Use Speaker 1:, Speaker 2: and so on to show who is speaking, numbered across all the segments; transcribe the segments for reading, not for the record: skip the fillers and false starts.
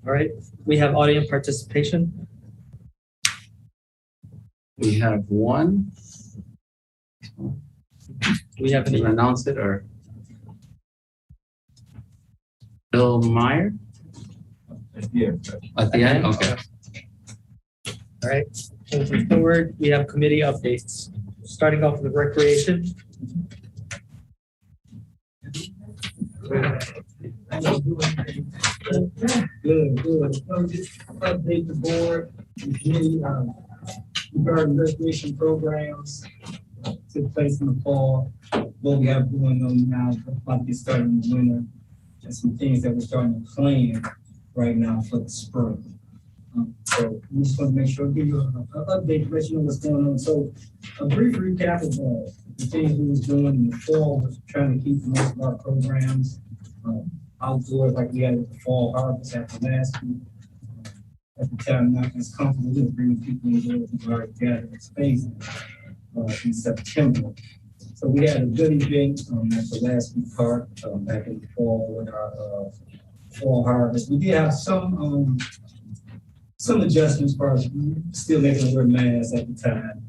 Speaker 1: All right, we have audience participation.
Speaker 2: We have one.
Speaker 1: Do we have
Speaker 2: Can
Speaker 1: any?
Speaker 2: you announce it or? Bill Meyer?
Speaker 3: Yeah.
Speaker 2: At the end? Okay.
Speaker 1: All right, moving forward, we have committee updates. Starting off with recreation.
Speaker 4: Good. So just update the board, the committee, regarding recreation programs, took place in the fall, what we have going on now, about to get started in the winter, and some things that we're starting to plan right now for the spring. So we just want to make sure, give you an update, let you know what's going on. So a brief recap of the things we was doing in the fall, was trying to keep most of our programs outdoors, like we had at the fall harvest after last week. At the time, not as comfortable with bringing people indoors and our gathering space in September. So we had a good event at the last week park back in the fall with our fall harvest. We did have some adjustments as far as still making them wear masks at the time,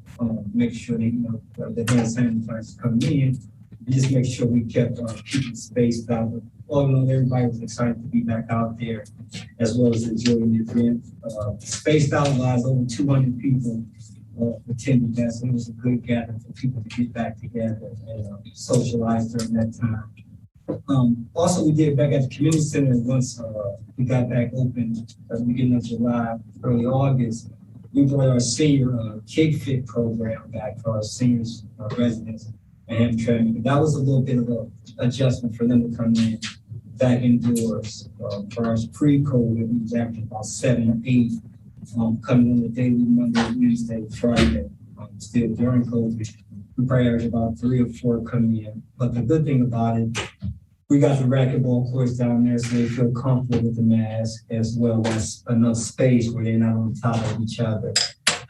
Speaker 4: make sure they, the hand sanitizers coming in, just make sure we kept people spaced out. All in all, everybody was excited to be back out there, as well as enjoying the event. Spaced out wise, over 200 people attended that, so it was a good gathering for people to get back together and socialize during that time. Also, we did back at the community center once we got back open at the beginning of July, early August. We brought our senior Kick Fit program back for our seniors residents and Hamtramck. That was a little bit of an adjustment for them to come in back indoors. For us pre-COVID, we was averaging about 7 or 8 coming on the daily Monday, Wednesday, Friday. Still during COVID, we probably averaged about 3 or 4 coming in. But the good thing about it, we got the racquetball courts down there so they feel comfortable with the mask, as well as enough space where they're not on top of each other.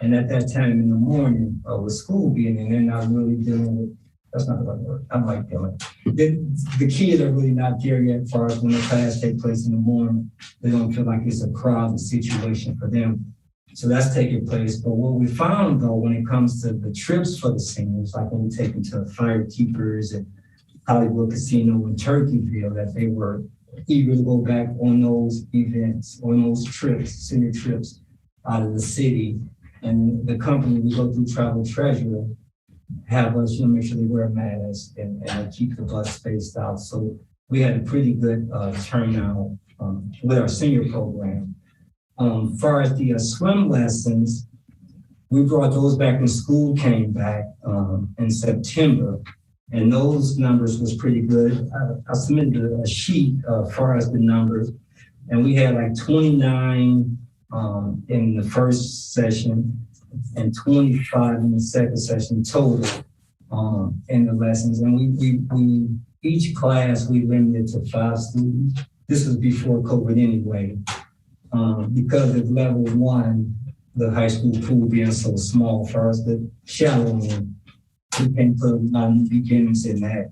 Speaker 4: And at that time in the morning, with school being in, they're not really dealing with, that's not the right word, I like dealing. The kids are really not there yet as far as when the class takes place in the morning. They don't feel like it's a crowded situation for them. So that's taking place. But what we found though, when it comes to the trips for the seniors, like when we take them to Fire Keepers and Hollywood Casino in Turkeyville, that they were eager to go back on those events, on those trips, senior trips out of the city. And the company, we go through Travel Treasure, have us, make sure they wear masks and keep the bus spaced out. So we had a pretty good turnout with our senior program. As far as the swim lessons, we brought those back when school came back in September. And those numbers was pretty good. I submitted a sheet as far as the numbers, and we had like 29 in the first session and 25 in the second session total in the lessons. And we each class we limited to 5 students. This was before COVID anyway, because of level 1, the high school pool being so small for us, the shallow end. We can't put a lot of beginners in that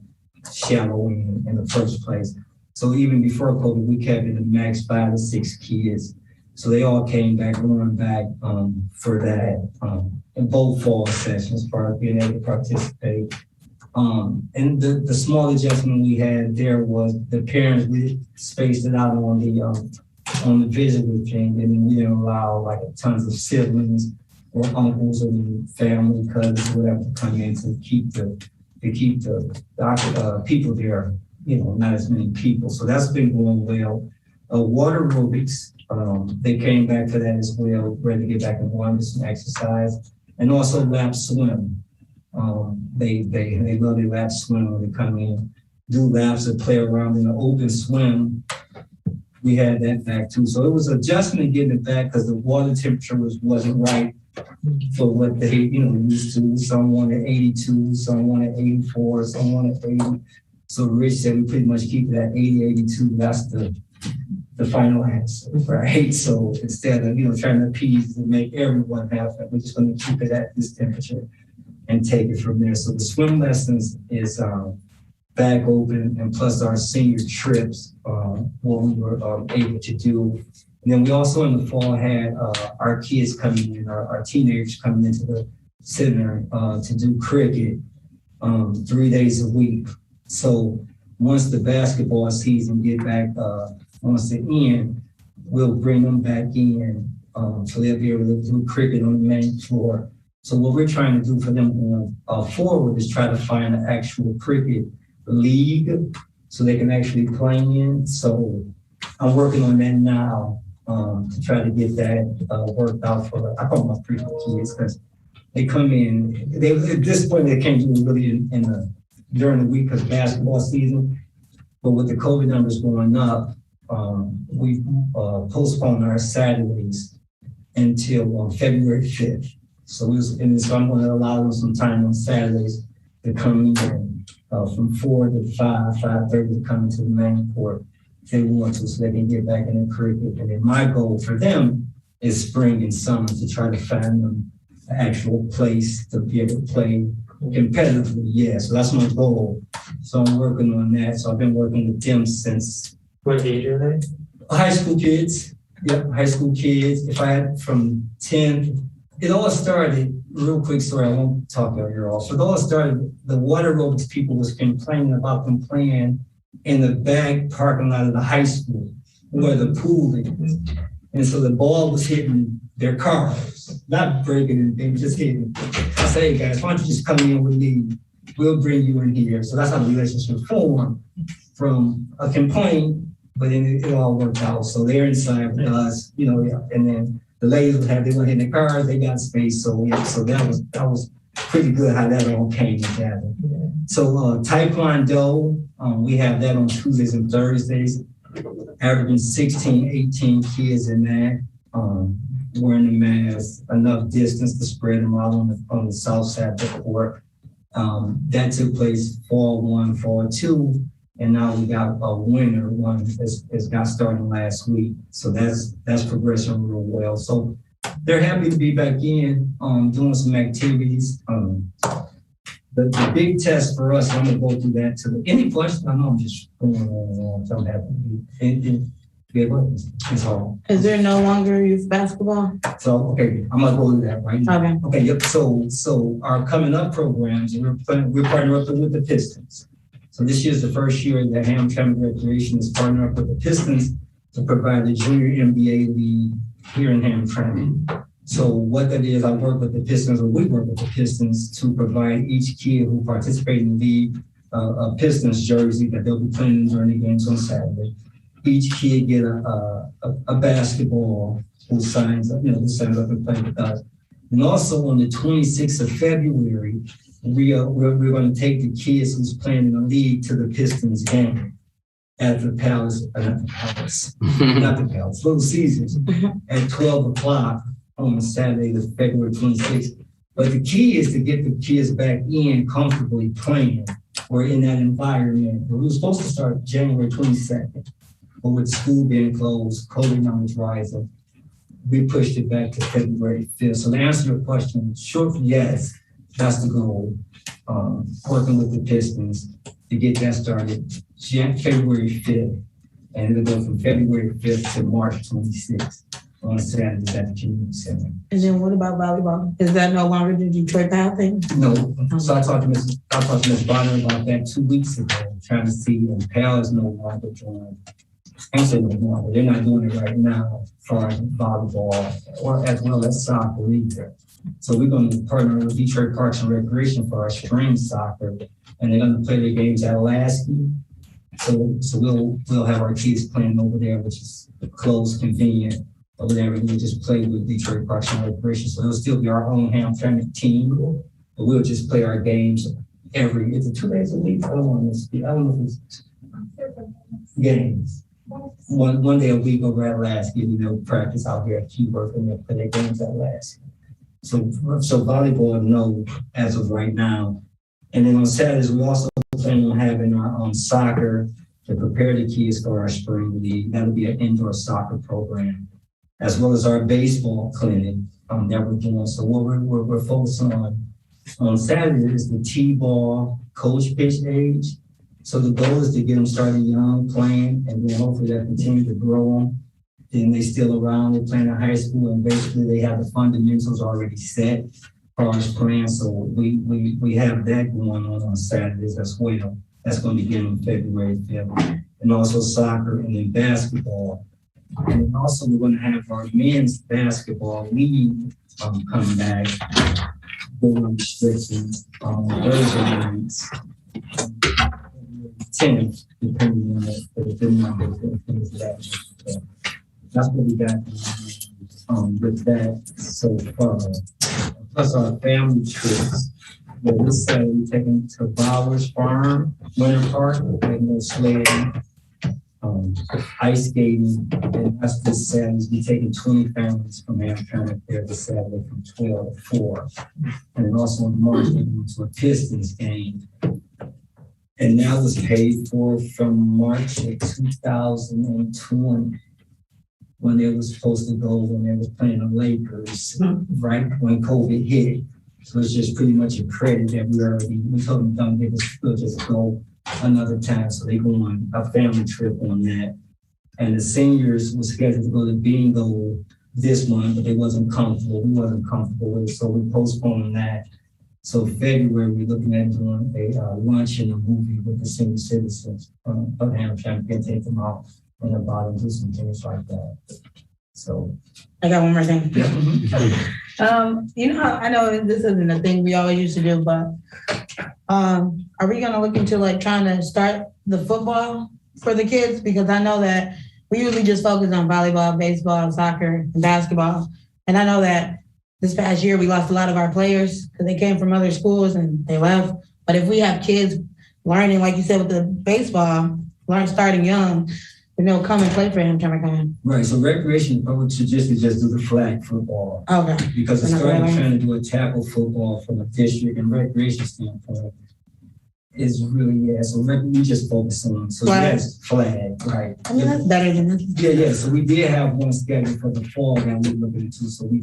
Speaker 4: shallow end in the first place. So even before COVID, we kept it a max 5 to 6 kids. So they all came back, going back for that in both fall sessions, as far as being able to participate. And the small adjustment we had there was the parents, we spaced it out on the visitor thing, and we didn't allow like tons of siblings or uncles or family, cousins, whatever, to come in to keep the people there, not as many people. So that's been going well. Water aerobics, they came back for that as well, ready to get back in water, some exercise, and also lap swim. They love their lap swim when they come in, do laps and play around in the open swim. We had that back too. So it was adjustment getting it back because the water temperature wasn't right for what they used to. Some wanted 82, some wanted 84, some wanted 80. So Rich said we pretty much keep it at 80, 82. That's the final answer, right? So instead of trying to appease and make everyone happy, we're just going to keep it at this temperature and take it from there. So the swim lessons is back open, and plus our senior trips, what we were able to do And then we also in the fall had our kids coming in, our teenagers coming into the center to do cricket 3 days a week. So once the basketball season get back, once it end, we'll bring them back in. So they'll be able to do cricket on the main floor. So what we're trying to do for them going forward is try to find an actual cricket league so they can actually play in. So I'm working on that now to try to get that worked out for, I call them my cricket kids because they come in, at this point they can't do it really during the week because basketball season. But with the COVID numbers going up, we postponed our Saturdays until February 5th. So I'm going to allow them some time on Saturdays to come in from 4 to 5:30 to come into the main court if they want to, so they can get back in the cricket. And then my goal for them is spring and summer to try to find them an actual place to be able to play competitively. Yeah, so that's my goal. So I'm working on that. So I've been working with them since.
Speaker 1: What age are they?
Speaker 4: High school kids. Yep, high school kids. If I had from 10, it all started, real quick story, I won't talk about your all. So it all started, the water aerobics people was complaining about them playing in the back parking lot of the high school where the pool is. And so the ball was hitting their cars, not breaking anything, just hitting. I say, hey guys, why don't you just come in with me? We'll bring you in here. So that's how the relationship formed from a complaint, but then it all worked out. So they're inside with us, and then the ladies they went in their cars, they got space. So yeah, so that was pretty good how that all came together. Yeah. So Taekwondo, we have that on Tuesdays and Thursdays, averaging 16, 18 kids in that, wearing the mask, enough distance to spread them out on the south side of the court. That took place fall 1, fall 2. And now we got a winner one that's got started last week. So that's progressing real well. So they're happy to be back in, doing some activities. The big test for us, I'm gonna go through that to any questions? I know I'm just going on, so I'm happy. It's all.
Speaker 5: Is there no longer youth basketball?
Speaker 4: So, okay, I'm gonna go through that right now.
Speaker 5: Okay.
Speaker 4: Okay, yep, so our coming up programs, we're partnering up with the Pistons. So this year's the first year that Hamtramck Recreation is partnering up with the Pistons to provide the junior NBA league here in Hamtramck. So what that is, I work with the Pistons, or we work with the Pistons to provide each kid who participates in the league a Pistons jersey that they'll be playing during the games on Saturday. Each kid get a basketball who signs up, who signs up and play with us. And also on the 26th of February, we're going to take the kids who's playing in the league to the Pistons game at the Palace, not the Palace, Little Caesars at 12 o'clock on Saturday, the February 26th. But the key is to get the kids back in comfortably playing or in that environment. We were supposed to start January 22nd, but with school being closed, COVID numbers rising, we pushed it back to February 5th. So to answer your question, short, yes, that's the goal. Working with the Pistons to get that started February 5th, and it'll go from February 5th to March 26th on Saturday at the community center.
Speaker 5: And then what about volleyball? Is that no longer the Detroit Pal thing?
Speaker 4: No. So I talked to Ms. Bonner about that 2 weeks ago, trying to see if Pal is no longer doing. I say no longer. They're not doing it right now for volleyball or as well as soccer either. So we're going to partner with Detroit Parks and Recreation for our spring soccer, and they're going to play their games at Lasky. So we'll have our kids playing over there, which is close, convenient over there. We just play with Detroit Parks and Recreation. So it'll still be our own Hamtramck team, but we'll just play our games is it 2 days a week? I don't know if it's games. One day a week over at Lasky, practice out here at Keyworth and they'll play their games at Lasky. So volleyball, no, as of right now. And then on Saturdays, we also plan on having our soccer to prepare the kids for our spring league. That'll be an indoor soccer program, as well as our baseball clinic that we're doing. So what we're focusing on Saturday is the T-ball coach pitch age. So the goal is to get them started young, playing, and then hopefully that continue to grow them. then they still around, they're playing in high school, and basically they have the fundamentals already set for us playing. So we have that going on Saturdays as well. That's going to begin on February 5th. And also soccer and then basketball. And then also we're going to have our men's basketball league come back. Restrictions, those are nights. 10, depending on the numbers and things of that. That's what we got with that so far. Plus our family trips. This Saturday we're taking to Bowers Farm, Winter Park, we're going sledding, ice skating, and that's this Saturday. We're taking 20 families from Hamtramck there this Saturday from 12 to 4. And then also in March, we're going to a Pistons game. And that was paid for from March of 2020 when they was supposed to go when they was playing the Lakers, right when COVID hit. So it's just pretty much a credit that we told them don't give us, we'll just go another time. So they go on a family trip on that. And the seniors were scheduled to go to bingo this month, but they wasn't comfortable. We wasn't comfortable with it, so we postponed that. So February, we're looking at doing a lunch and a movie with the senior citizens of Hamtramck, and take them out and about and do some things like that. So
Speaker 5: I got one more thing.
Speaker 4: yeah.
Speaker 5: You know, I know this isn't a thing we always used to do, but are we gonna look into like trying to start the football for the kids? Because I know that we usually just focus on volleyball, baseball, soccer, and basketball. And I know that this past year we lost a lot of our players because they came from other schools and they left. But if we have kids learning, like you said, with the baseball, starting young, you know, come and play for Hamtramck.
Speaker 4: Right, so recreation probably should just do the flag football.
Speaker 5: Okay.
Speaker 4: Because it's starting trying to do a tackle football from a district and recreation standpoint is really, so we just focus on, so yes, flag, right.
Speaker 5: I mean, that's better than nothing.
Speaker 4: Yeah, so we did have one scheduled for the fall that we're looking into, so we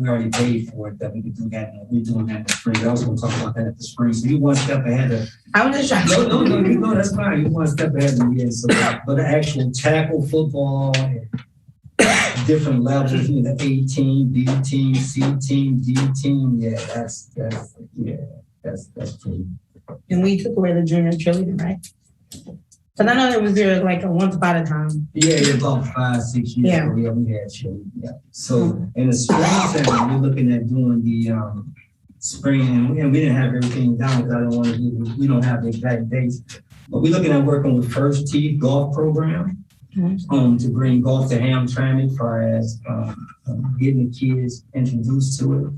Speaker 4: already paid for it, that we could do that, and we're doing that in the spring. I was gonna talk about that at the spring, so you one step ahead of.
Speaker 5: I was just trying to.
Speaker 4: No, that's fine, you one step ahead of me, yeah, so, but the actual tackle football, different levels, you know, the A team, B team, C team, D team, yeah, that's pretty.
Speaker 5: And we took away the junior cheerleading, right? But I know it was there like once upon a time.
Speaker 4: Yeah, about 5-6 years ago, we had cheerleading. Yeah. So in the springtime, we're looking at doing the spring, and we didn't have everything down because I don't want to do. We don't have the exact dates, but we're looking at working with First Tee golf program to bring golf to Hamtramck as far as getting the kids introduced to it.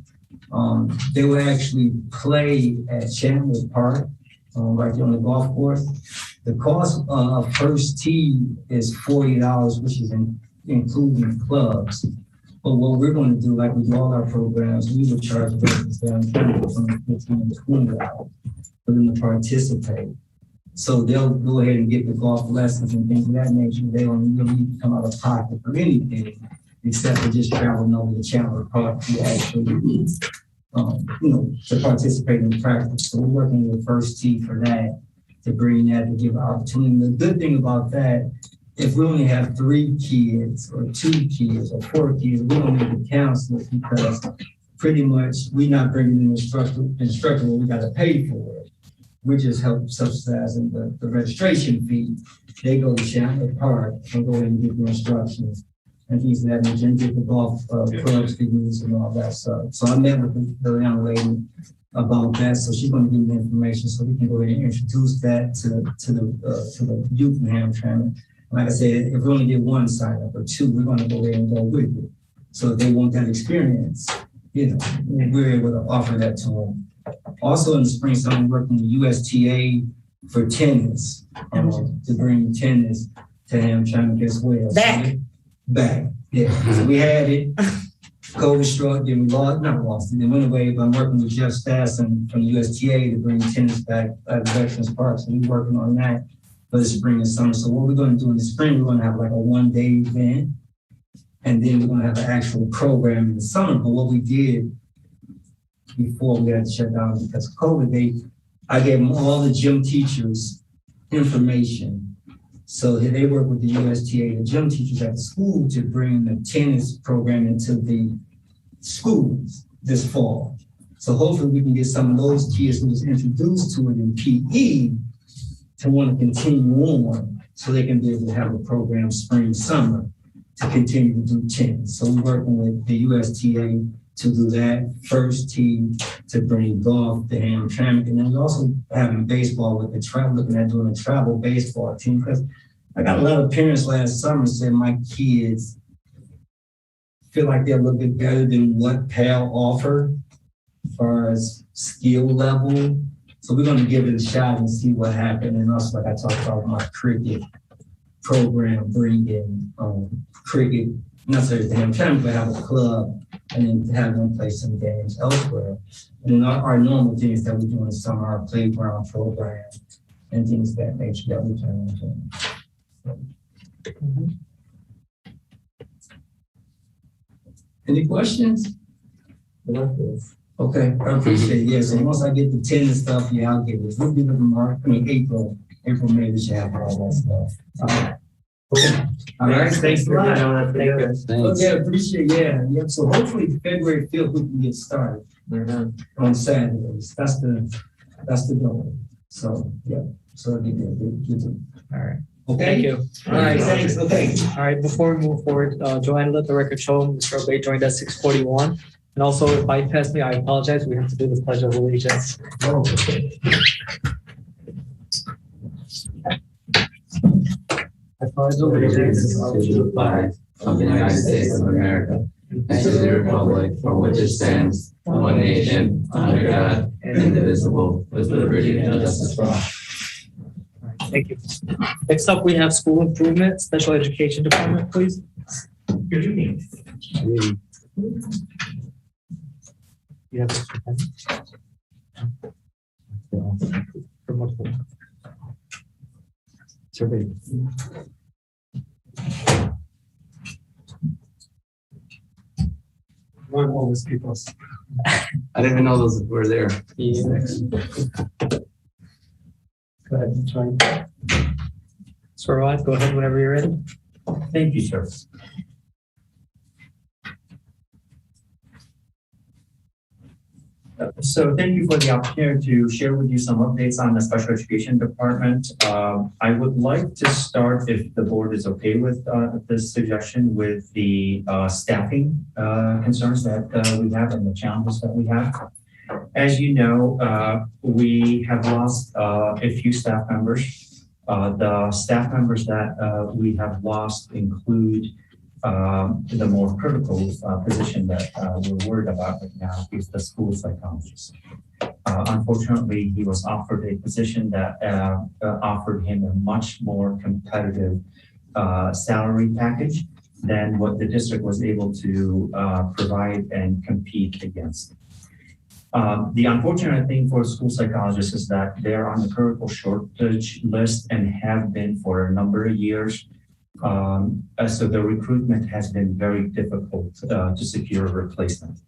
Speaker 4: They will actually play at Chandler Park, right there on the golf course. The cost of First Tee is $40, which is including clubs. But what we're going to do, like we do all our programs, we will charge residents down between $15 and $20 for them to participate. So they'll go ahead and get the golf lessons and things of that nature. They don't really need to come out of pocket for anything, except for just traveling over to Chandler Park to actually, to participate in practice. So we're working with First Tee for that, to bring that, to give opportunity. The good thing about that, if we only have 3 kids or 2 kids or 4 kids, we don't need the counselors because pretty much we're not bringing in instructor when we got to pay for it. We just help subsidizing the registration fee. They go to Chandler Park and go ahead and give the instructions and things of that nature, and get the golf clubs to use and all that stuff. So I met with the young lady about that, so she's going to give me information so we can go ahead and introduce that to the youth in Hamtramck. Like I said, if we only get 1 sign up or 2, we're going to go ahead and go with it. So if they want that experience, we're able to offer that to them. Also in the spring, so I'm working with USTA for tennis, to bring tennis to Hamtramck as well. Back. Yeah. So we had it. COVID struck, then we lost it. Then went away, but I'm working with Jeff Stassen from the USTA to bring tennis back at Veterans Park. So we're working on that for the spring and summer. So what we're going to do in the spring, we're going to have like a 1-day event. And then we're going to have an actual program in the summer. But what we did before we had to shut down because of COVID, I gave them all the gym teachers information So they work with the USTA, the gym teachers at the school, to bring the tennis program into the schools this fall. So hopefully we can get some of those kids who was introduced to it in PE to want to continue on so they can be able to have a program spring, summer to continue to do tennis. So we're working with the USTA to do that. First team to bring golf to Hamtramck, and then we're also having baseball with the travel, looking at doing a travel baseball team, because I got a lot of parents last summer said my kids feel like they're a little bit better than what PAL offer as far as skill level. So we're going to give it a shot and see what happens. And also, like I talked about my cricket program, bringing cricket, not necessarily to Hamtramck, but have a club and then have them play some games elsewhere. And then our normal things that we do in the summer, our playground program and things of that nature that we plan on doing. Any questions? Okay, I appreciate it. Yeah, so once I get the tennis stuff, yeah, I'll get it. We'll be looking April, May, we should have all that stuff. All right. Cool. All right, thanks a lot.
Speaker 1: Thank you.
Speaker 2: Thanks.
Speaker 4: Okay, appreciate it. Yeah. So hopefully February 5th we can get started on Saturdays. That's the goal. So yeah, so it'll be good.
Speaker 1: All right.
Speaker 4: Okay.
Speaker 1: Thank you.
Speaker 4: All right, thanks. Okay.
Speaker 1: All right, before we move forward, Joanna, let the record show Mr. Obey joined at 6:41. And also, if I pass me, I apologize. We have to do the Pledge of Allegiance.
Speaker 4: Oh, okay.
Speaker 1: I pledge allegiance
Speaker 2: To the flag of the United States of America and to the republic for which it stands, one nation, under God, indivisible, with liberty and justice for all.
Speaker 1: Thank you. Next up, we have School Improvement, Special Education Department, please. Good evening. You have Mr. Penn? For multiple. Survey.
Speaker 4: One homeless people.
Speaker 2: I didn't even know those were there.
Speaker 1: Yeah. Go ahead and try. Sir, go ahead whenever you're ready.
Speaker 6: Thank you, sir. So thank you for the opportunity to share with you some updates on the special education department. I would like to start, if the board is okay with this suggestion, with the staffing concerns that we have and the challenges that we have. As you know, we have lost a few staff members. The staff members that we have lost include the more critical position that we're worried about right now is the school psychologist. Unfortunately, he was offered a position that offered him a much more competitive salary package than what the district was able to provide and compete against. The unfortunate thing for school psychologists is that they're on the critical shortage list and have been for a number of years. So the recruitment has been very difficult to secure a replacement.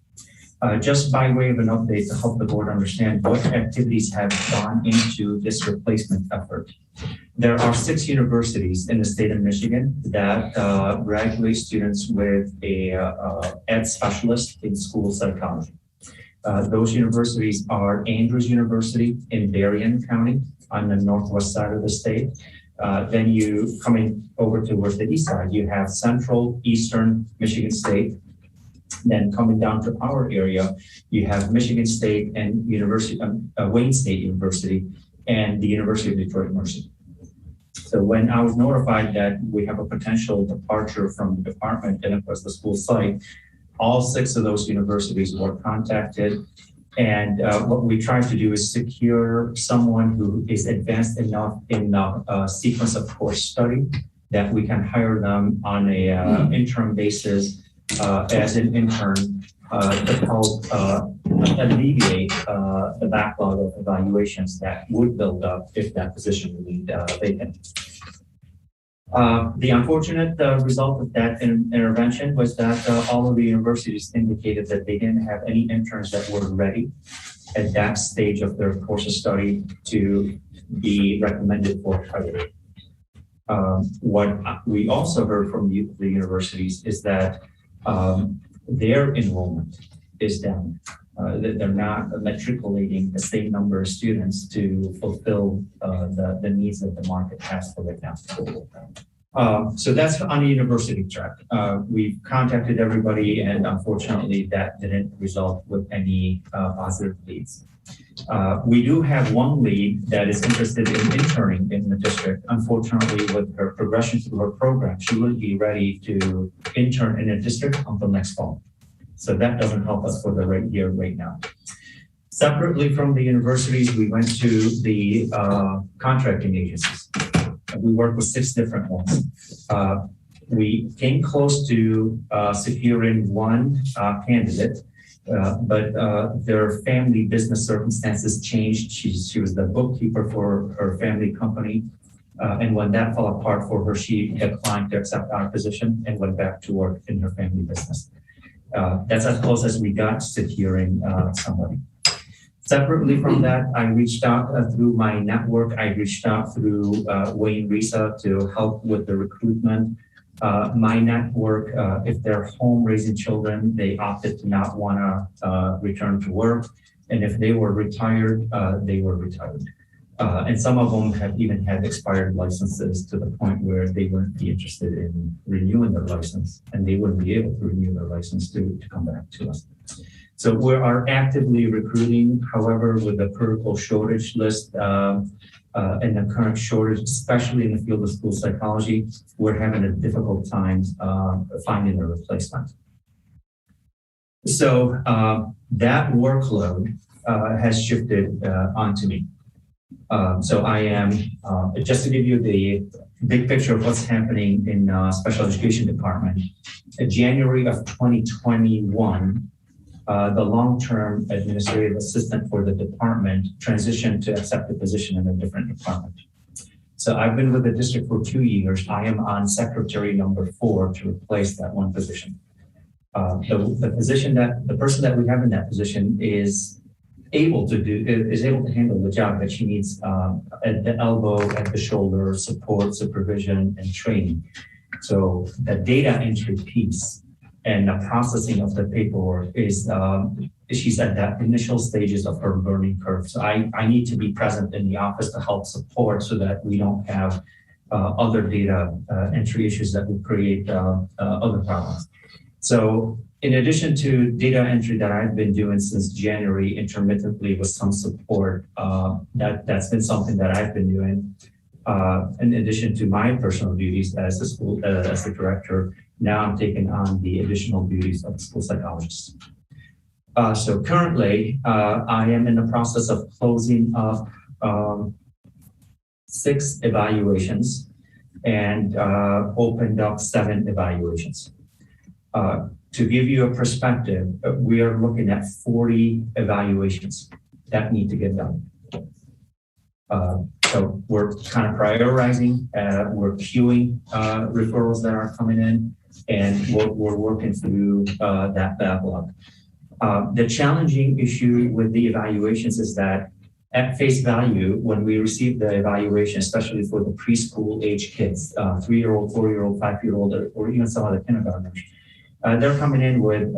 Speaker 6: Just by way of an update to help the board understand what activities have gone into this replacement effort. There are 6 universities in the state of Michigan that graduate students with a ed specialist in school psychology. Those universities are Andrews University in Berrien County on the northwest side of the state. Then you coming over towards the east side, you have Central Eastern Michigan State. Then coming down to our area, you have Michigan State and Wayne State University and the University of Detroit Mercy. So when I was notified that we have a potential departure from the department and it was the school site, all 6 of those universities were contacted. And what we try to do is secure someone who is advanced enough in the sequence of course study that we can hire them on a interim basis as an intern to help alleviate the backlog of evaluations that would build up if that position remained vacant. The unfortunate result of that intervention was that all of the universities indicated that they didn't have any interns that were ready at that stage of their course of study to be recommended for hiring. What we also heard from the universities is that their enrollment is down. That they're not matriculating the same number of students to fulfill the needs that the market has for right now. So that's on the university track. We've contacted everybody, and unfortunately, that didn't result with any positive leads. We do have one lead that is interested in interning in the district. Unfortunately, with her progression through her program, she will be ready to intern in a district until next fall. So that doesn't help us for the year right now. Separately from the universities, we went to the contracting agencies. We worked with 6 different ones. We came close to securing one candidate, but their family business circumstances changed. She was the bookkeeper for her family company. And when that fell apart for her, she declined to accept our position and went back to work in her family business. That's as close as we got to securing somebody. Separately from that, I reached out through my network. I reached out through Wayne Risa to help with the recruitment. My network, if they're home raising children, they opted to not want to return to work. And if they were retired, they were retired. And some of them have even had expired licenses to the point where they wouldn't be interested in renewing their license, and they wouldn't be able to renew their license to come back to us. So we are actively recruiting. However, with the critical shortage list and the current shortage, especially in the field of school psychology, we're having a difficult time finding a replacement. So that workload has shifted onto me. So I am, just to give you the big picture of what's happening in special education department, in January of 2021, the long-term administrative assistant for the department transitioned to accept the position in a different department. So I've been with the district for 2 years. I am on secretary number 4 to replace that one position. The person that we have in that position is able to handle the job that she needs at the elbow, at the shoulder, support, supervision, and training. So the data entry piece and the processing of the paperwork is, she's at that initial stages of her learning curve. So I need to be present in the office to help support so that we don't have other data entry issues that will create other problems. So in addition to data entry that I've been doing since January intermittently with some support, that's been something that I've been doing. In addition to my personal duties as a director, now I'm taking on the additional duties of the school psychologist. So currently, I am in the process of closing up 6 evaluations and opened up 7 evaluations. To give you a perspective, we are looking at 40 evaluations that need to get done. So we're kind of prioritizing, we're queuing referrals that are coming in, and we're working through that backlog. The challenging issue with the evaluations is that at face value, when we receive the evaluation, especially for the preschool age kids, 3-year-old, 4-year-old, 5-year-old, or even some of the kindergartners, they're coming in with,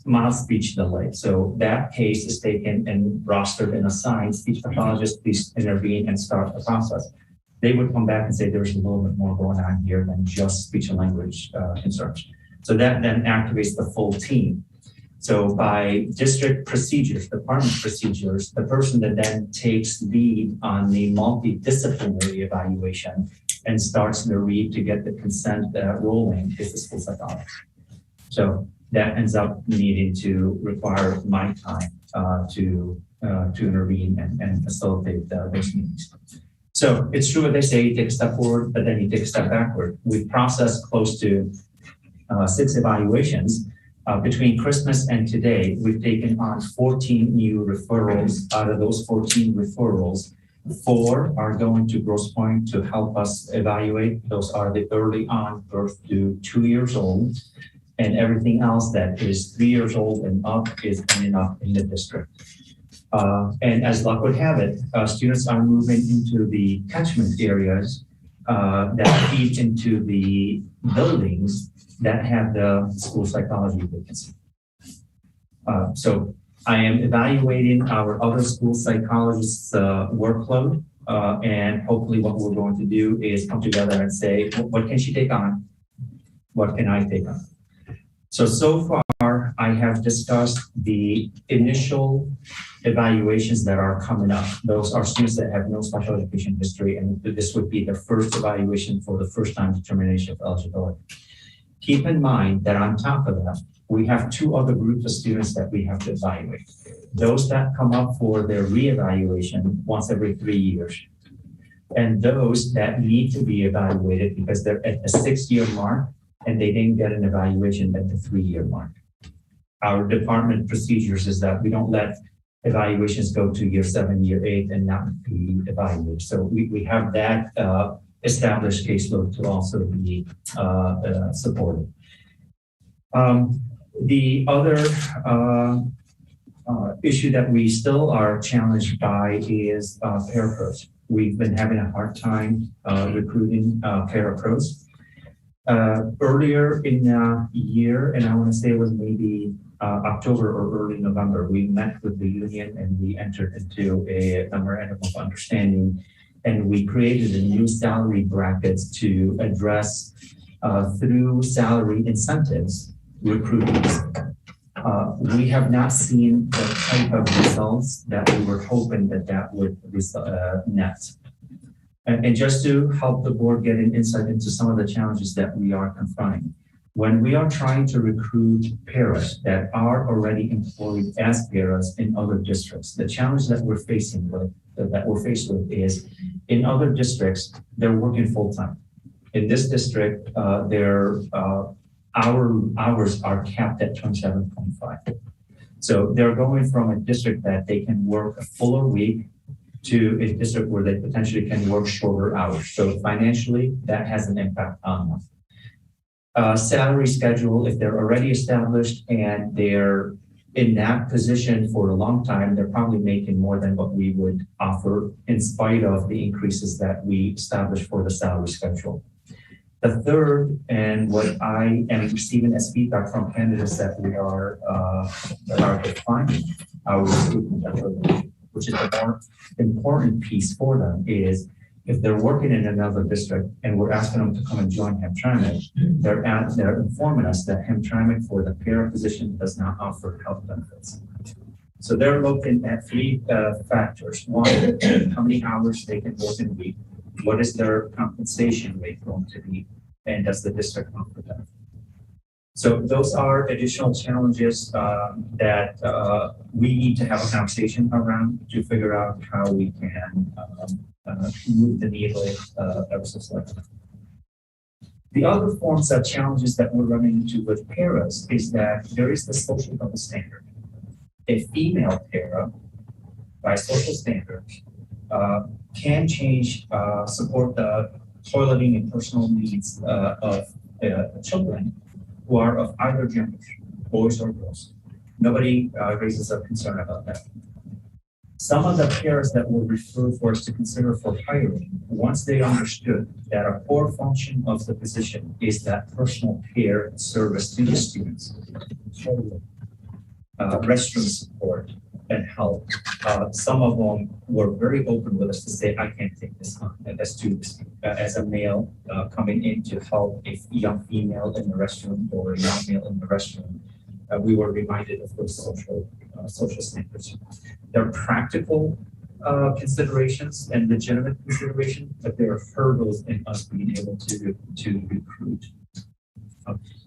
Speaker 6: mild speech delay. So that case is taken and rostered and assigned. Speech pathologist, please intervene and start the process. They would come back and say there's a little bit more going on here than just speech and language concerns. So that then activates the full team. So by district procedures, department procedures, the person that then takes lead on the multidisciplinary evaluation and starts the read to get the consent rolling is the school psychologist. So that ends up needing to require my time to intervene and facilitate those meetings. So it's true what they say, you take a step forward, but then you take a step backward. We've processed close to 6 evaluations. Between Christmas and today, we've taken on 14 new referrals. Out of those 14 referrals, 4 are going to Grosse Pointe to help us evaluate. Those are the early on birth to 2 years old. And everything else that is 3 years old and up is ending up in the district. And as luck would have it, students are moving into the catchment areas that feed into the buildings that have the school psychology vacancy. So I am evaluating our other school psychologists' workload, and hopefully what we're going to do is come together and say, what can she take on? What can I take on? So far, I have discussed the initial evaluations that are coming up. Those are students that have no special education history, and this would be their first evaluation for the first time determination of eligibility. Keep in mind that on top of that, we have two other groups of students that we have to evaluate. Those that come up for their reevaluation once every 3 years, and those that need to be evaluated because they're at the 6-year mark and they didn't get an evaluation at the 3-year mark. Our department procedures is that we don't let evaluations go to year 7, year 8 and not be evaluated. So we have that established caseload to also be supported. The other issue that we still are challenged by is parapros. We've been having a hard time recruiting parapros. Earlier in the year, and I want to say it was maybe October or early November, we met with the union and we entered into a memorandum of understanding, and we created a new salary brackets to address through salary incentives recruiting. We have not seen the type of results that we were hoping that would net. And just to help the board get an insight into some of the challenges that we are confronting, when we are trying to recruit paras that are already employed as paras in other districts, the challenge that we're faced with is in other districts, they're working full-time. In this district, their hours are capped at 27.5. So they're going from a district that they can work a fuller week to a district where they potentially can work shorter hours. So financially, that has an impact on them. Salary schedule, if they're already established and they're in that position for a long time, they're probably making more than what we would offer in spite of the increases that we established for the salary schedule. The third, and what I am receiving as feedback from candidates that we are defining our recruitment effort, which is the more important piece for them, is if they're working in another district and we're asking them to come and join Hamtramck, they're informing us that Hamtramck for the para position does not offer health benefits. So they're looking at 3 factors. One, how many hours they can work in a week. What is their compensation rate going to be? And does the district offer that? So those are additional challenges that we need to have a conversation around to figure out how we can move the needle ever so slightly. The other forms of challenges that we're running into with paras is that there is the social double standard. A female para, by social standards, can change, support the toileting and personal needs of children who are of either gender, boys or girls. Nobody raises a concern about that. Some of the paras that were referred for us to consider for hiring, once they understood that a core function of the position is that personal care service to the students, restroom support, and help. Some of them were very open with us to say, I can't take this on as students. As a male coming in to help a young female in the restroom or a young male in the restroom, we were reminded of those social standards. They're practical considerations and legitimate considerations, but there are hurdles in us being able to recruit.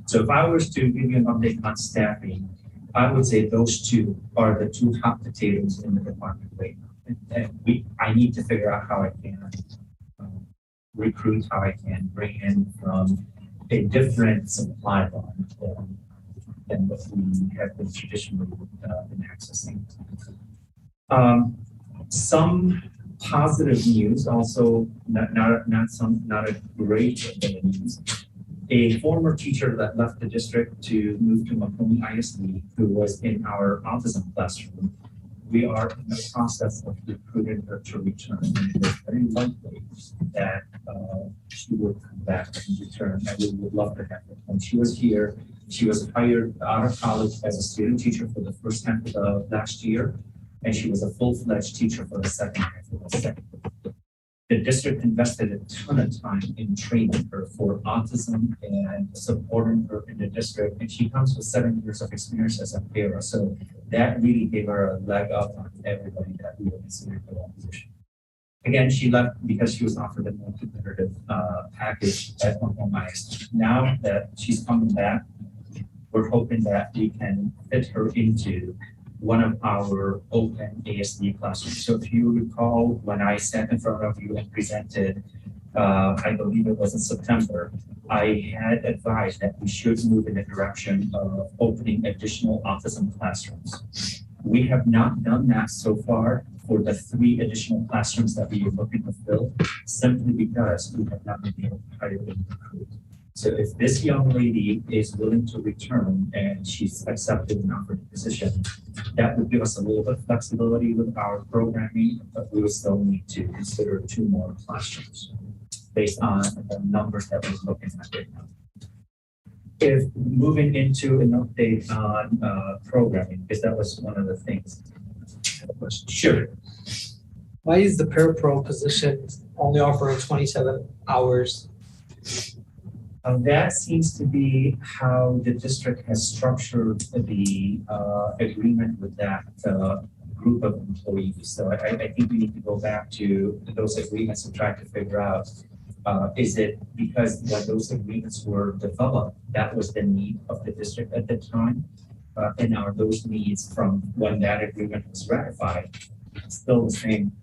Speaker 6: So if I was to give you an update on staffing, I would say those two are the 2 hot potatoes in the department right now. And I need to figure out how I can recruit, how I can bring in from a different supply line than what we have been traditionally been accessing. Some positive news, also not a great news. A former teacher that left the district to move to Macomb ISD, who was in our autism classroom, we are in the process of recruiting her to return. And it is very likely that she will come back and return, and we would love to have her. When she was here, she was hired out of college as a student teacher for the first half of the last year, and she was a full-fledged teacher for the second half of the second. The district invested a ton of time in training her for autism and supporting her in the district. And she comes with 7 years of experience as a para. So that really gave her a leg up on everybody that we were considering for that position. Again, she left because she was offered a more competitive package at Oklahoma ISD. Now that she's coming back, we're hoping that we can fit her into one of our open ASD classrooms. So if you recall, when I sat in front of you and presented, I believe it was in September, I had advised that we should move in the direction of opening additional autism classrooms. We have not done that so far for the 3 additional classrooms that we were looking to fill, simply because we have not been able to hire and recruit. So if this young lady is willing to return and she's accepted an offered position, that would give us a little bit of flexibility with our programming, but we would still need to consider 2 more classrooms based on the numbers that we're looking at right now. If moving into an update on programming, because that was one of the things. Sure.
Speaker 1: Why is the parapro position only offering 27 hours?
Speaker 6: That seems to be how the district has structured the agreement with that group of employees. So I think we need to go back to those agreements and try to figure out, is it because when those agreements were developed, that was the need of the district at the time? And are those needs from when that agreement was ratified still the same,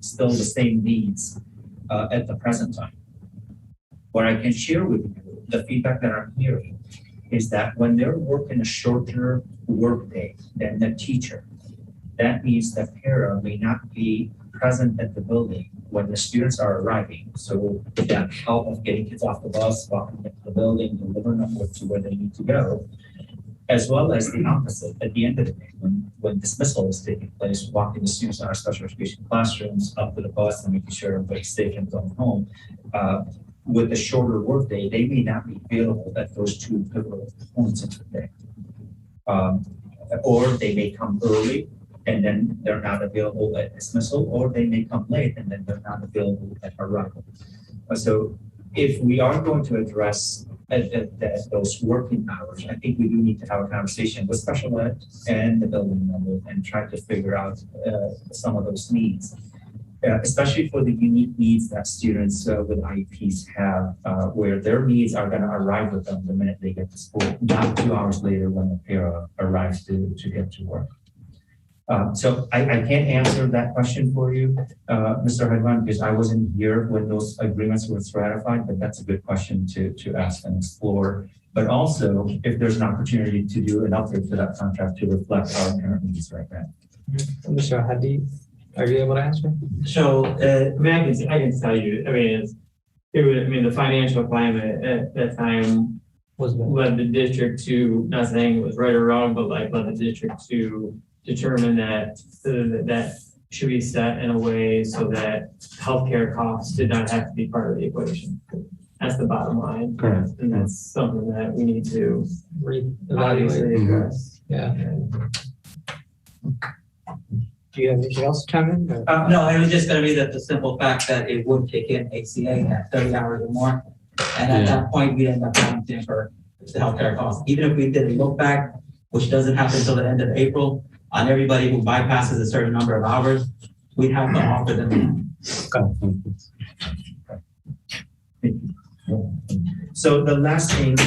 Speaker 6: still the same needs at the present time? What I can share with you, the feedback that I'm hearing, is that when they're working a shorter workday than the teacher, that means the para may not be present at the building when the students are arriving. So that help of getting kids off the bus, walking into the building, delivering them to where they need to go, as well as the opposite. At the end of the day, when dismissal is taking place, walking the students in our special education classrooms up to the bus and making sure everybody's safe and going home, with a shorter workday, they may not be available at those 2 pivotal points of the day. Or they may come early and then they're not available at dismissal, or they may come late and then they're not available at arrival. So if we are going to address those working hours, I think we do need to have a conversation with special ed and the building level and try to figure out some of those needs. Especially for the unique needs that students with IEPs have, where their needs are going to arrive with them the minute they get to school, not 2 hours later when the para arrives to get to work. So I can't answer that question for you, Mr. Hedman, because I wasn't here when those agreements were ratified, but that's a good question to ask and explore. But also, if there's an opportunity to do an update to that contract to reflect our current needs right now.
Speaker 1: Mr. Hadi, are you able to answer?
Speaker 7: So, I can tell you, the financial climate at that time led the district to, not saying it was right or wrong, but led the district to determine that that should be set in a way so that healthcare costs did not have to be part of the equation. That's the bottom line.
Speaker 6: Correct.
Speaker 7: And that's something that we need to
Speaker 1: Reevaluate.
Speaker 7: address.
Speaker 1: Yeah. Do you have anything else to chime in?
Speaker 8: No, it was just going to be that the simple fact that it would kick in HCA at 30 hours or more. And at that point, we'd end up having to incur the healthcare costs. Even if we did a look back, which doesn't happen until the end of April, on everybody who bypasses a certain number of hours, we'd have to offer them.
Speaker 6: So the last thing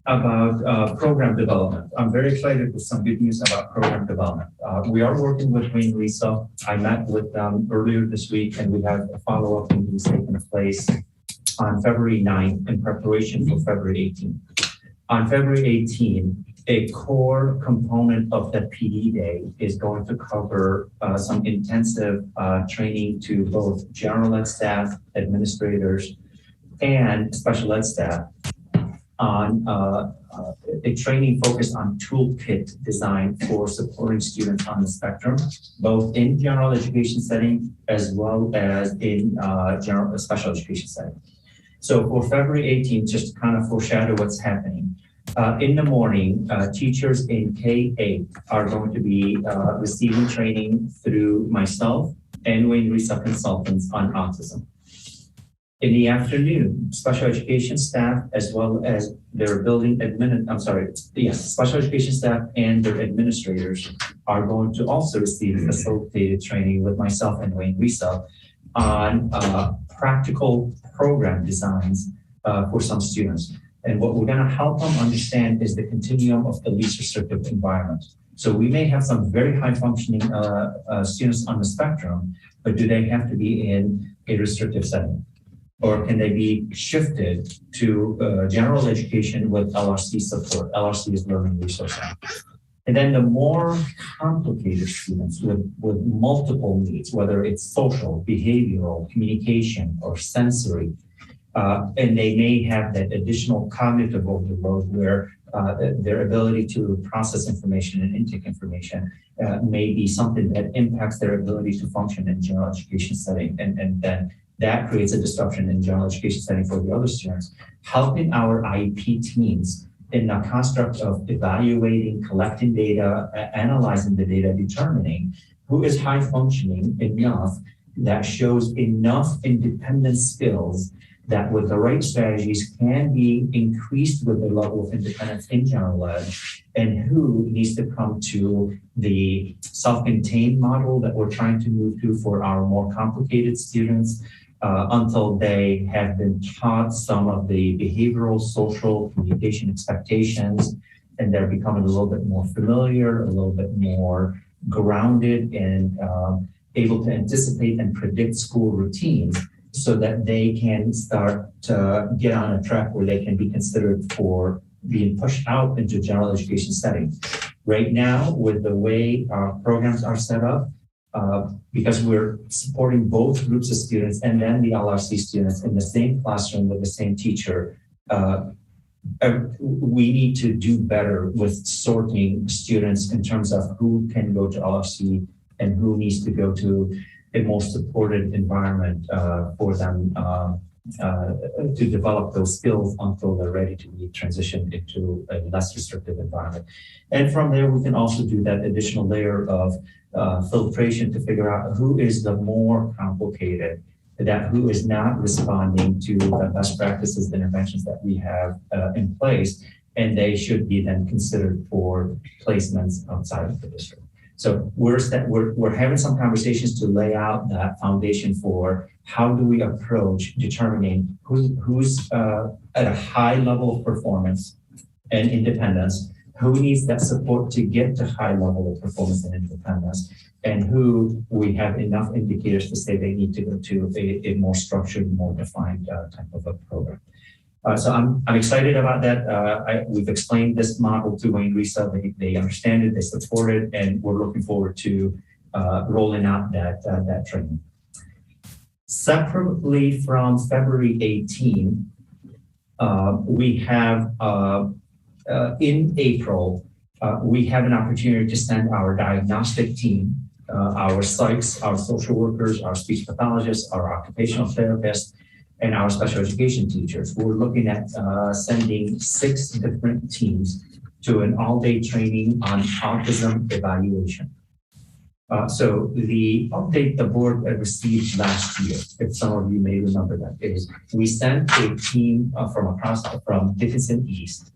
Speaker 6: about program development, I'm very excited with some good news about program development. We are working with Wayne Lisa. I met with them earlier this week, and we have a follow-up meeting taking place on February 9th in preparation for February 18th. On February 18th, a core component of the PD Day is going to cover some intensive training to both general ed staff, administrators, and special ed staff on a training focused on toolkit design for supporting students on the spectrum, both in general education setting as well as in general special education setting. So for February 18th, just to kind of foreshadow what's happening, in the morning, teachers in K-8 are going to be receiving training through myself and Wayne Risa consultants on autism. In the afternoon, special education staff as well as their special education staff and their administrators are going to also receive facilitated training with myself and Wayne Risa on practical program designs for some students. And what we're going to help them understand is the continuum of the least restrictive environment. So we may have some very high functioning students on the spectrum, but do they have to be in a restrictive setting? Or can they be shifted to general education with LRC support? LRC is Learning Resource Center. And then the more complicated students with multiple needs, whether it's social, behavioral, communication, or sensory, and they may have that additional cognitive overload where their ability to process information and intake information may be something that impacts their ability to function in general education setting. And then that creates a disruption in general education setting for the other students. Helping our IEP teams in the construct of evaluating, collecting data, analyzing the data, determining who is high functioning enough that shows enough independent skills that with the right strategies can be increased with the level of independence in general ed, and who needs to come to the self-contained model that we're trying to move to for our more complicated students until they have been taught some of the behavioral, social, communication expectations, and they're becoming a little bit more familiar, a little bit more grounded, and able to anticipate and predict school routines, so that they can start to get on a track where they can be considered for being pushed out into general education setting. Right now, with the way our programs are set up, because we're supporting both groups of students and then the LRC students in the same classroom with the same teacher, we need to do better with sorting students in terms of who can go to LRC and who needs to go to a more supported environment for them to develop those skills until they're ready to be transitioned into a less restrictive environment. And from there, we can also do that additional layer of filtration to figure out who is the more complicated, who is not responding to the best practices interventions that we have in place, and they should be then considered for placements outside of the district. So we're having some conversations to lay out that foundation for how do we approach determining who's at a high level of performance and independence, who needs that support to get to high level of performance and independence, and who we have enough indicators to say they need to go to a more structured, more defined type of a program. So I'm excited about that. We've explained this model to Wayne Risa. They understand it, they support it, and we're looking forward to rolling out that training. Separately from February 18, we have in April, we have an opportunity to send our diagnostic team, our psychs, our social workers, our speech pathologists, our occupational therapists, and our special education teachers. We're looking at sending 6 different teams to an all-day training on autism evaluation. So the update the board received last year, if some of you may remember that, is we sent a team from Dickinson East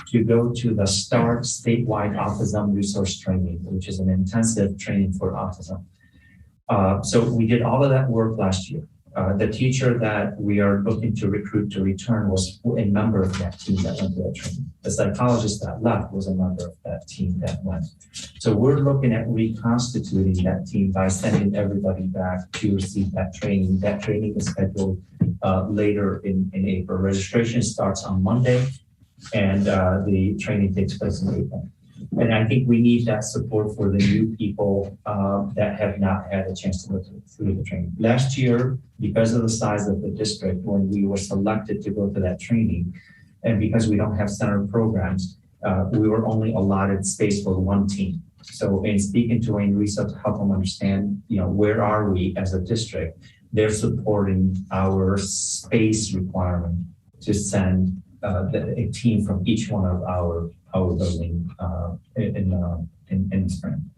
Speaker 6: to go to the START Statewide Autism Resource Training, which is an intensive training for autism. So we did all of that work last year. The teacher that we are looking to recruit to return was a member of that team that went to that training. The psychologist that left was a member of that team that went. So we're looking at reconstituting that team by sending everybody back to receive that training. That training is scheduled later in April. Registration starts on Monday, and the training takes place in April. And I think we need that support for the new people that have not had a chance to go through the training. Last year, because of the size of the district, when we were selected to go to that training, And because we don't have center programs, we were only allotted space for one team. So in speaking to Wayne Risa to help them understand, where are we as a district, they're supporting our space requirement to send a team from each one of our building in the spring.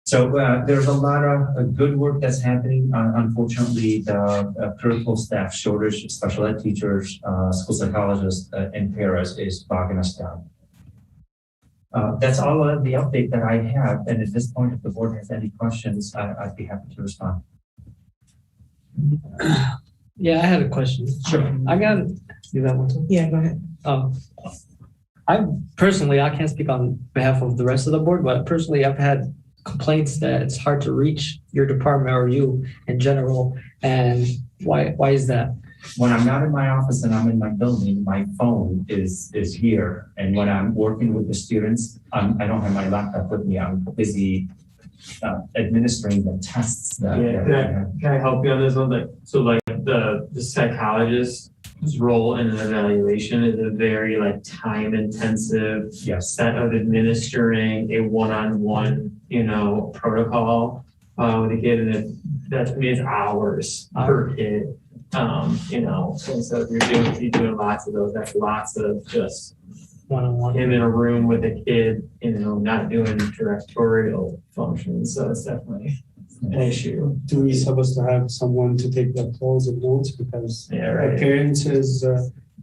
Speaker 6: So there's a lot of good work that's happening. Unfortunately, the critical staff shortage, special ed teachers, school psychologists, and paras is bogging us down. That's all of the update that I have. And at this point, if the board has any questions, I'd be happy to respond.
Speaker 1: Yeah, I had a question.
Speaker 6: Sure.
Speaker 1: I got you that one too.
Speaker 5: Yeah, go ahead.
Speaker 1: I can't speak on behalf of the rest of the board, but personally, I've had complaints that it's hard to reach your department or you in general. And why is that?
Speaker 6: When I'm not in my office and I'm in my building, my phone is here. And when I'm working with the students, I don't have my laptop with me. I'm busy administering the tests.
Speaker 7: Can I help you on this one? The psychologist's role in an evaluation is a very time intensive set of administering a one-on-one, protocol with a kid, and that means hours per kid. And so if you're doing lots of those, that's lots of just
Speaker 1: one-on-one.
Speaker 7: Him in a room with a kid, not doing directorial functions. So it's definitely an issue.
Speaker 9: Do we supposed to have someone to take the calls and notes, because our parents is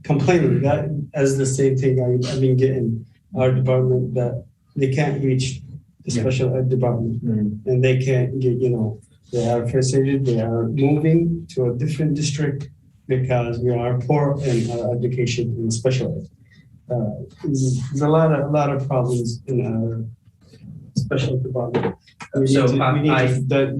Speaker 9: complaining that as the same thing I've been getting our department, that they can't reach the special ed department and they can't get, they are frustrated, they are moving to a different district because we are poor in our education in special ed. There's a lot of problems in our special department. We need to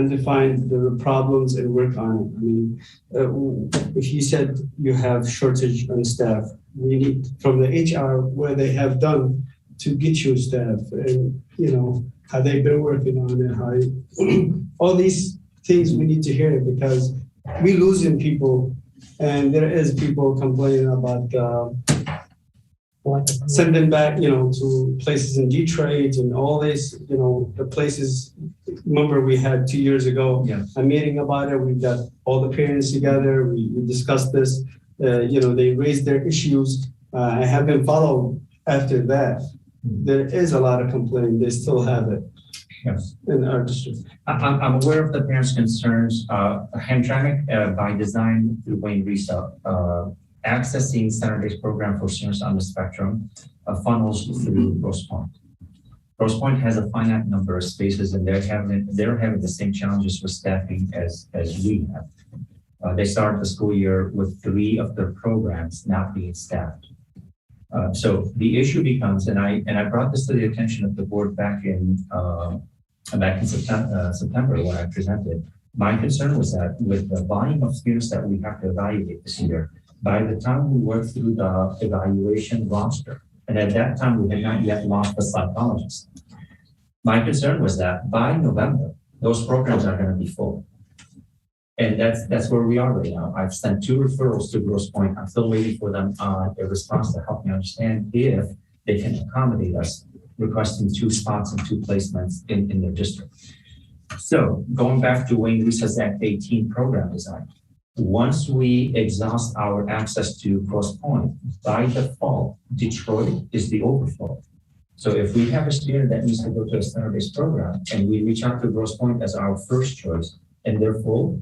Speaker 9: define the problems and work on it. I mean, if you said you have shortage on staff, we need from the HR where they have done to get you staff, and how they've been working on it, how all these things we need to hear it, because we losing people, and there is people complaining about sending back, to places in Detroit and all this, the places. Remember we had 2 years ago a meeting about it. We've got all the parents together. We discussed this. They raised their issues. I have been followed after that. There is a lot of complaining. They still have it.
Speaker 6: Yes.
Speaker 9: In our district.
Speaker 6: I'm aware of the parents' concerns. Hamtramck, by design through Wayne Risa, accessing center-based program for students on the spectrum funnels through Grosse Pointe. Grosse Pointe has a finite number of spaces, and they're having the same challenges with staffing as we have. They started the school year with 3 of their programs not being staffed. So the issue becomes, and I brought this to the attention of the board back in September when I presented. My concern was that with the volume of students that we have to evaluate this year, by the time we work through the evaluation roster, and at that time we had not yet launched the psychologist, my concern was that by November, those programs are going to be full. And that's where we are right now. I've sent 2 referrals to Grosse Pointe. I'm still waiting for them on a response to help me understand if they can accommodate us requesting 2 spots and 2 placements in their district. So going back to Wayne Risa's Act 18 program design, once we exhaust our access to Grosse Pointe, by default, Detroit is the overflow. So if we have a student that needs to go to a center-based program and we reach out to Grosse Pointe as our first choice and they're full,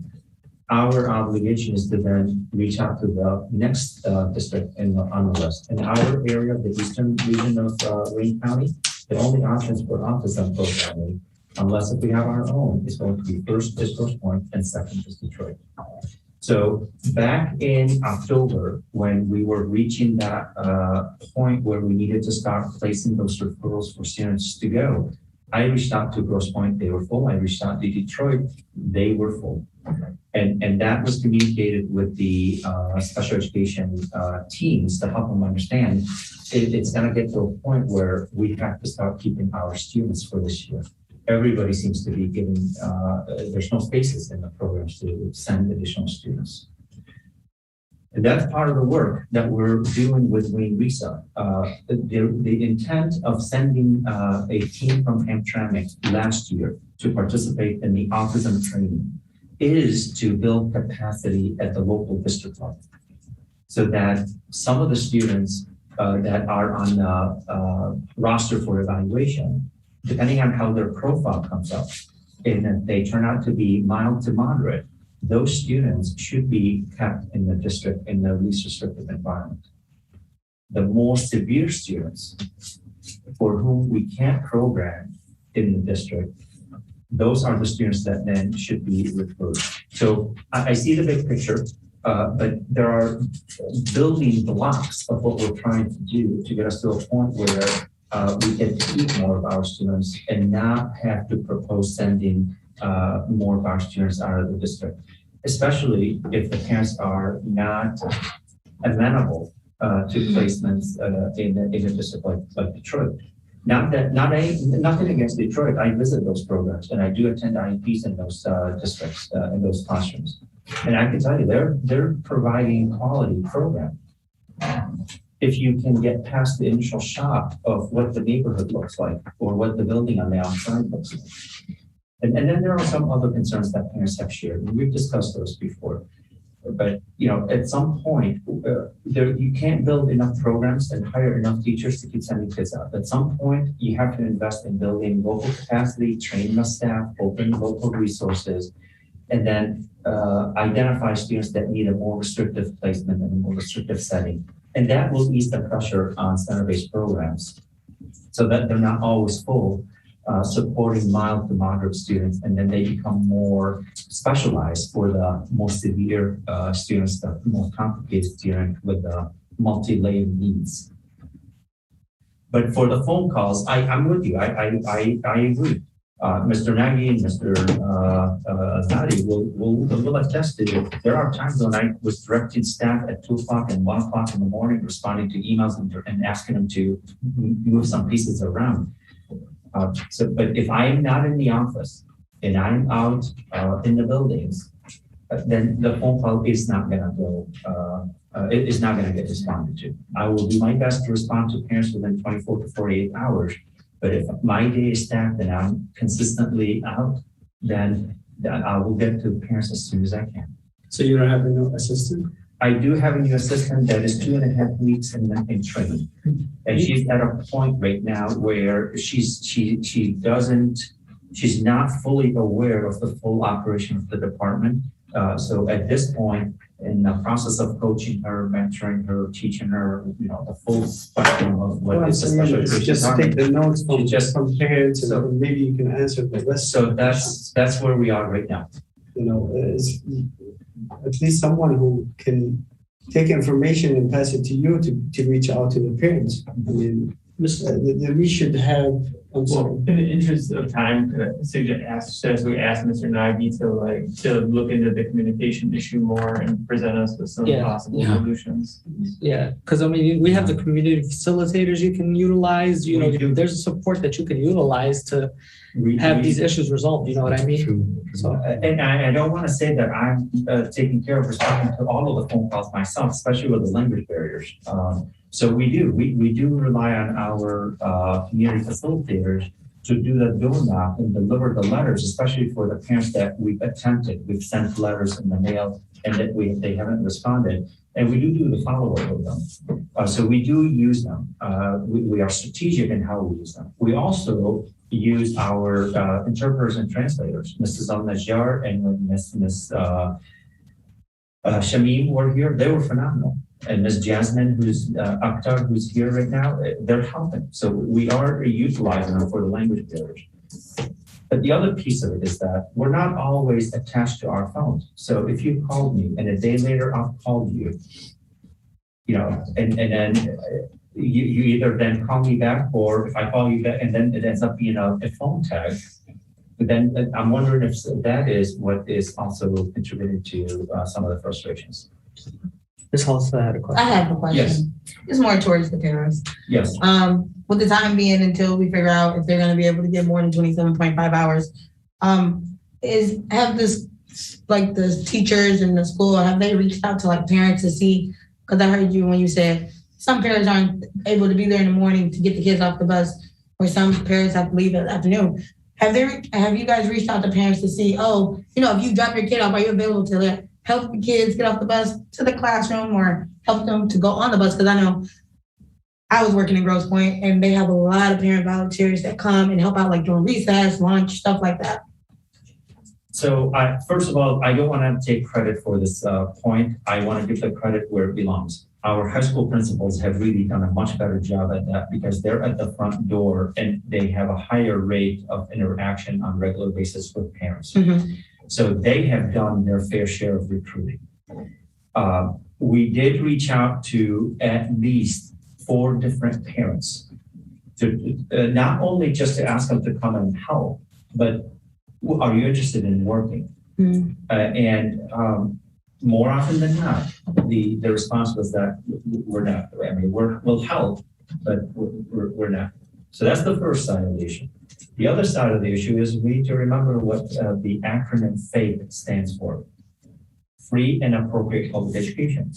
Speaker 6: our obligation is to then reach out to the next district on the list. In our area, the eastern region of Wayne County, the only options for autism programming, unless if we have our own, is going to be first is Grosse Pointe and second is Detroit. So back in October, when we were reaching that point where we needed to start placing those referrals for students to go, I reached out to Grosse Pointe, they were full. I reached out to Detroit, they were full. And that was communicated with the special education teams to help them understand it's going to get to a point where we have to start keeping our students for this year. Everybody seems to be giving, there's no spaces in the programs to send additional students. And that's part of the work that we're doing with Wayne Risa. The intent of sending a team from Hamtramck last year to participate in the autism training is to build capacity at the local district level, so that some of the students that are on the roster for evaluation, depending on how their profile comes up, and if they turn out to be mild to moderate, those students should be kept in the district in the least restrictive environment. The more severe students for whom we can't program in the district, those are the students that then should be referred. So I see the big picture, but there are building blocks of what we're trying to do to get us to a point where we can keep more of our students and not have to propose sending more of our students out of the district, especially if the parents are not amenable to placements in a district like Detroit. Nothing against Detroit. I visit those programs and I do attend IEPs in those districts, in those classrooms. And I can tell you, they're providing quality program. If you can get past the initial shock of what the neighborhood looks like or what the building on the outside looks like. And then there are some other concerns that parents have shared, and we've discussed those before. But at some point, you can't build enough programs and hire enough teachers to keep sending kids out. At some point, you have to invest in building local capacity, train the staff, open local resources, and then identify students that need a more restrictive placement and a more restrictive setting. And that will ease the pressure on center-based programs so that they're not always full, supporting mild to moderate students, and then they become more specialized for the more severe students, the more complicated student with the multi-layered needs. But for the phone calls, I'm with you. I agree. Mr. Nagy and Mr. Nadi will attest to it. There are times when I was directing staff at 2 o'clock and 1 o'clock in the morning, responding to emails and asking them to move some pieces around. But if I am not in the office and I'm out in the buildings, then the phone call is not going to go. It is not going to get responded to. I will do my best to respond to parents within 24 to 48 hours. But if my day is staffed and I'm consistently out, then I will get to parents as soon as I can.
Speaker 9: So you don't have an assistant?
Speaker 6: I do have a new assistant that is 2.5 weeks in training. And she's at a point right now where she's not fully aware of the full operation of the department. So at this point, in the process of coaching her, mentoring her, teaching her, the full spectrum of what is a special education.
Speaker 9: Just take the notes from parents, and maybe you can answer the rest.
Speaker 6: So that's where we are right now.
Speaker 9: At least someone who can take information and pass it to you to reach out to the parents. I mean, we should have.
Speaker 7: In the interest of time, as we ask Mr. Nagy to look into the communication issue more and present us with some possible solutions.
Speaker 1: Yeah, because we have the community facilitators you can utilize. There's a support that you can utilize to have these issues resolved. You know what I mean? So,
Speaker 6: and I don't want to say that I'm taking care of responding to all of the phone calls myself, especially with the language barriers. So we do rely on our community facilitators to do the door knock and deliver the letters, especially for the parents that we've attempted. We've sent letters in the mail and that they haven't responded. And we do the follow-up with them. So we do use them. We are strategic in how we use them. We also use our interpreters and translators. Mrs. Al-Najjar and when Miss Shamim were here, they were phenomenal. And Ms. Jasmine, who's Akhtar, who's here right now, they're helping. So we are utilizing them for the language barriers. But the other piece of it is that we're not always attached to our phones. So if you called me and a day later I'll call you, and then you either then call me back, or if I call you back and then it ends up being a phone tag, but then I'm wondering if that is what is also contributing to some of the frustrations.
Speaker 1: Ms. Halstead had a question.
Speaker 5: I have a question.
Speaker 6: Yes.
Speaker 5: It's more towards the parents.
Speaker 6: Yes.
Speaker 5: With the time being until we figure out if they're going to be able to get more than 27.5 hours, have this like the teachers in the school, have they reached out to like parents to see? Because I heard you when you said some parents aren't able to be there in the morning to get the kids off the bus, or some parents have to leave in the afternoon. Have you guys reached out to parents to see, if you drop your kid off, are you available to help the kids get off the bus to the classroom or help them to go on the bus? Because I know I was working in Grosse Pointe and they have a lot of parent volunteers that come and help out like during recess, lunch, stuff like that.
Speaker 6: So first of all, I don't want to take credit for this point. I want to give the credit where it belongs. Our high school principals have really done a much better job at that because they're at the front door and they have a higher rate of interaction on a regular basis with parents.
Speaker 5: Mm-hmm.
Speaker 6: So they have done their fair share of recruiting. We did reach out to at least 4 different parents to not only just to ask them to come and help, but are you interested in working?
Speaker 5: Mm-hmm.
Speaker 6: More often than not, the response was that we're not. I mean, we'll help, but we're not. So that's the first side of the issue. The other side of the issue is we need to remember what the acronym FAPE stands for. Free and appropriate public education.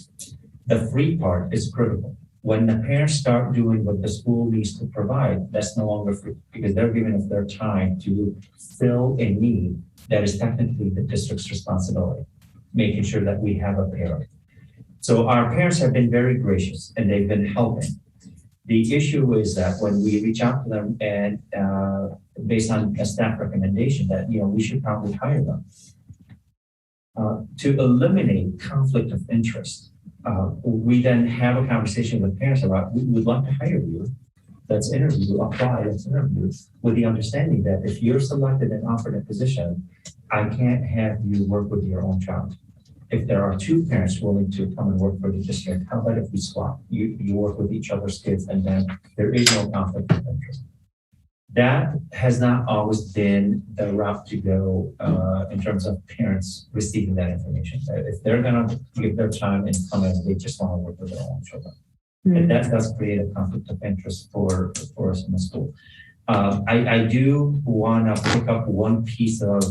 Speaker 6: The free part is critical. When the parents start doing what the school needs to provide, that's no longer free because they're giving us their time to fill a need that is technically the district's responsibility, making sure that we have a parent. So our parents have been very gracious and they've been helping. The issue is that when we reach out to them and based on a staff recommendation that, we should probably hire them. To eliminate conflict of interest, we then have a conversation with parents about, we would like to hire you. Let's interview, apply, let's interview, with the understanding that if you're selected and offered a position, I can't have you work with your own child. If there are 2 parents willing to come and work for the district, how about if we swap? You work with each other's kids and then there is no conflict of interest. That has not always been the route to go in terms of parents receiving that information. If they're gonna give their time and come in, they just want to work with their own children.
Speaker 5: Mm-hmm.
Speaker 6: And that does create a conflict of interest for us in the school. I do want to pick up one piece of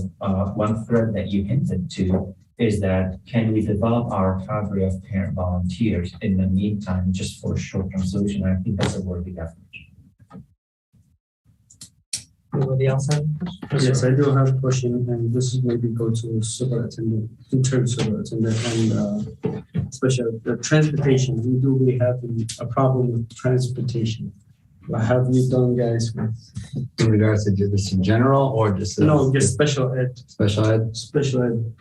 Speaker 6: one thread that you hinted to, is that can we develop our cadre of parent volunteers in the meantime just for a short-term solution? I think that's a worthy effort.
Speaker 1: Anybody else have a question?
Speaker 9: Yes, I do have a question, and this is maybe go to superintendent, interim superintendent, and especially the transportation. We have a problem with transportation. What have you done, guys?
Speaker 2: In regards to this in general, or just
Speaker 9: just special ed.
Speaker 2: Special ed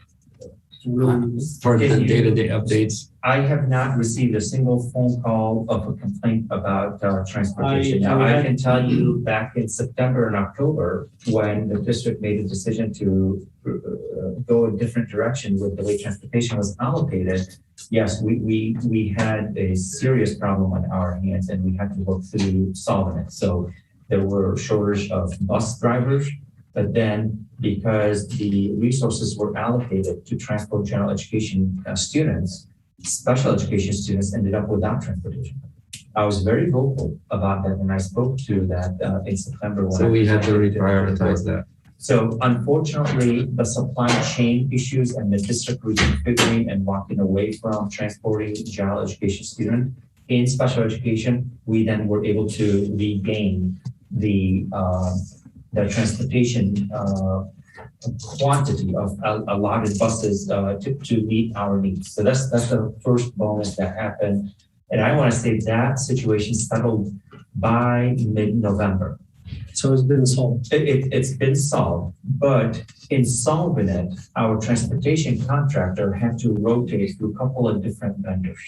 Speaker 2: for the day-to-day updates.
Speaker 6: I have not received a single phone call of a complaint about transportation. I can tell you back in September and October, when the district made a decision to go a different direction with the way transportation was allocated, yes, we had a serious problem on our hands and we had to work through solving it. So there were shortage of bus drivers, but then because the resources were allocated to transport general education students, special education students ended up without transportation. I was very vocal about that and I spoke to that in September.
Speaker 2: So we had to reprioritize that.
Speaker 6: So unfortunately, the supply chain issues and the district reconfiguring and walking away from transporting general education students in special education, we then were able to regain the transportation quantity of allotted buses to meet our needs. So that's the first bonus that happened. And I want to say that situation settled by mid-November.
Speaker 9: So it's been solved.
Speaker 6: It's been solved, but in solving it, our transportation contractor had to rotate through a couple of different vendors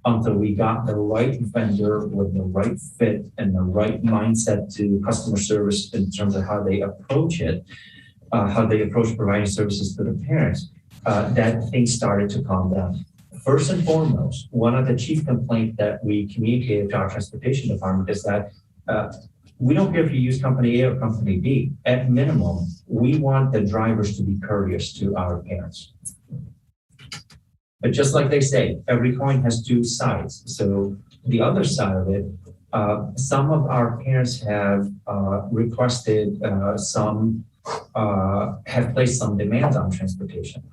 Speaker 6: until we got the right vendor with the right fit and the right mindset to customer service in terms of how they approach it, how they approach providing services to the parents, that things started to calm down. First and foremost, one of the chief complaints that we communicated to our transportation department is that we don't care if you use company A or company B. At minimum, we want the drivers to be courteous to our parents. But just like they say, every coin has 2 sides. So the other side of it, some of our parents have requested some have placed some demands on transportation.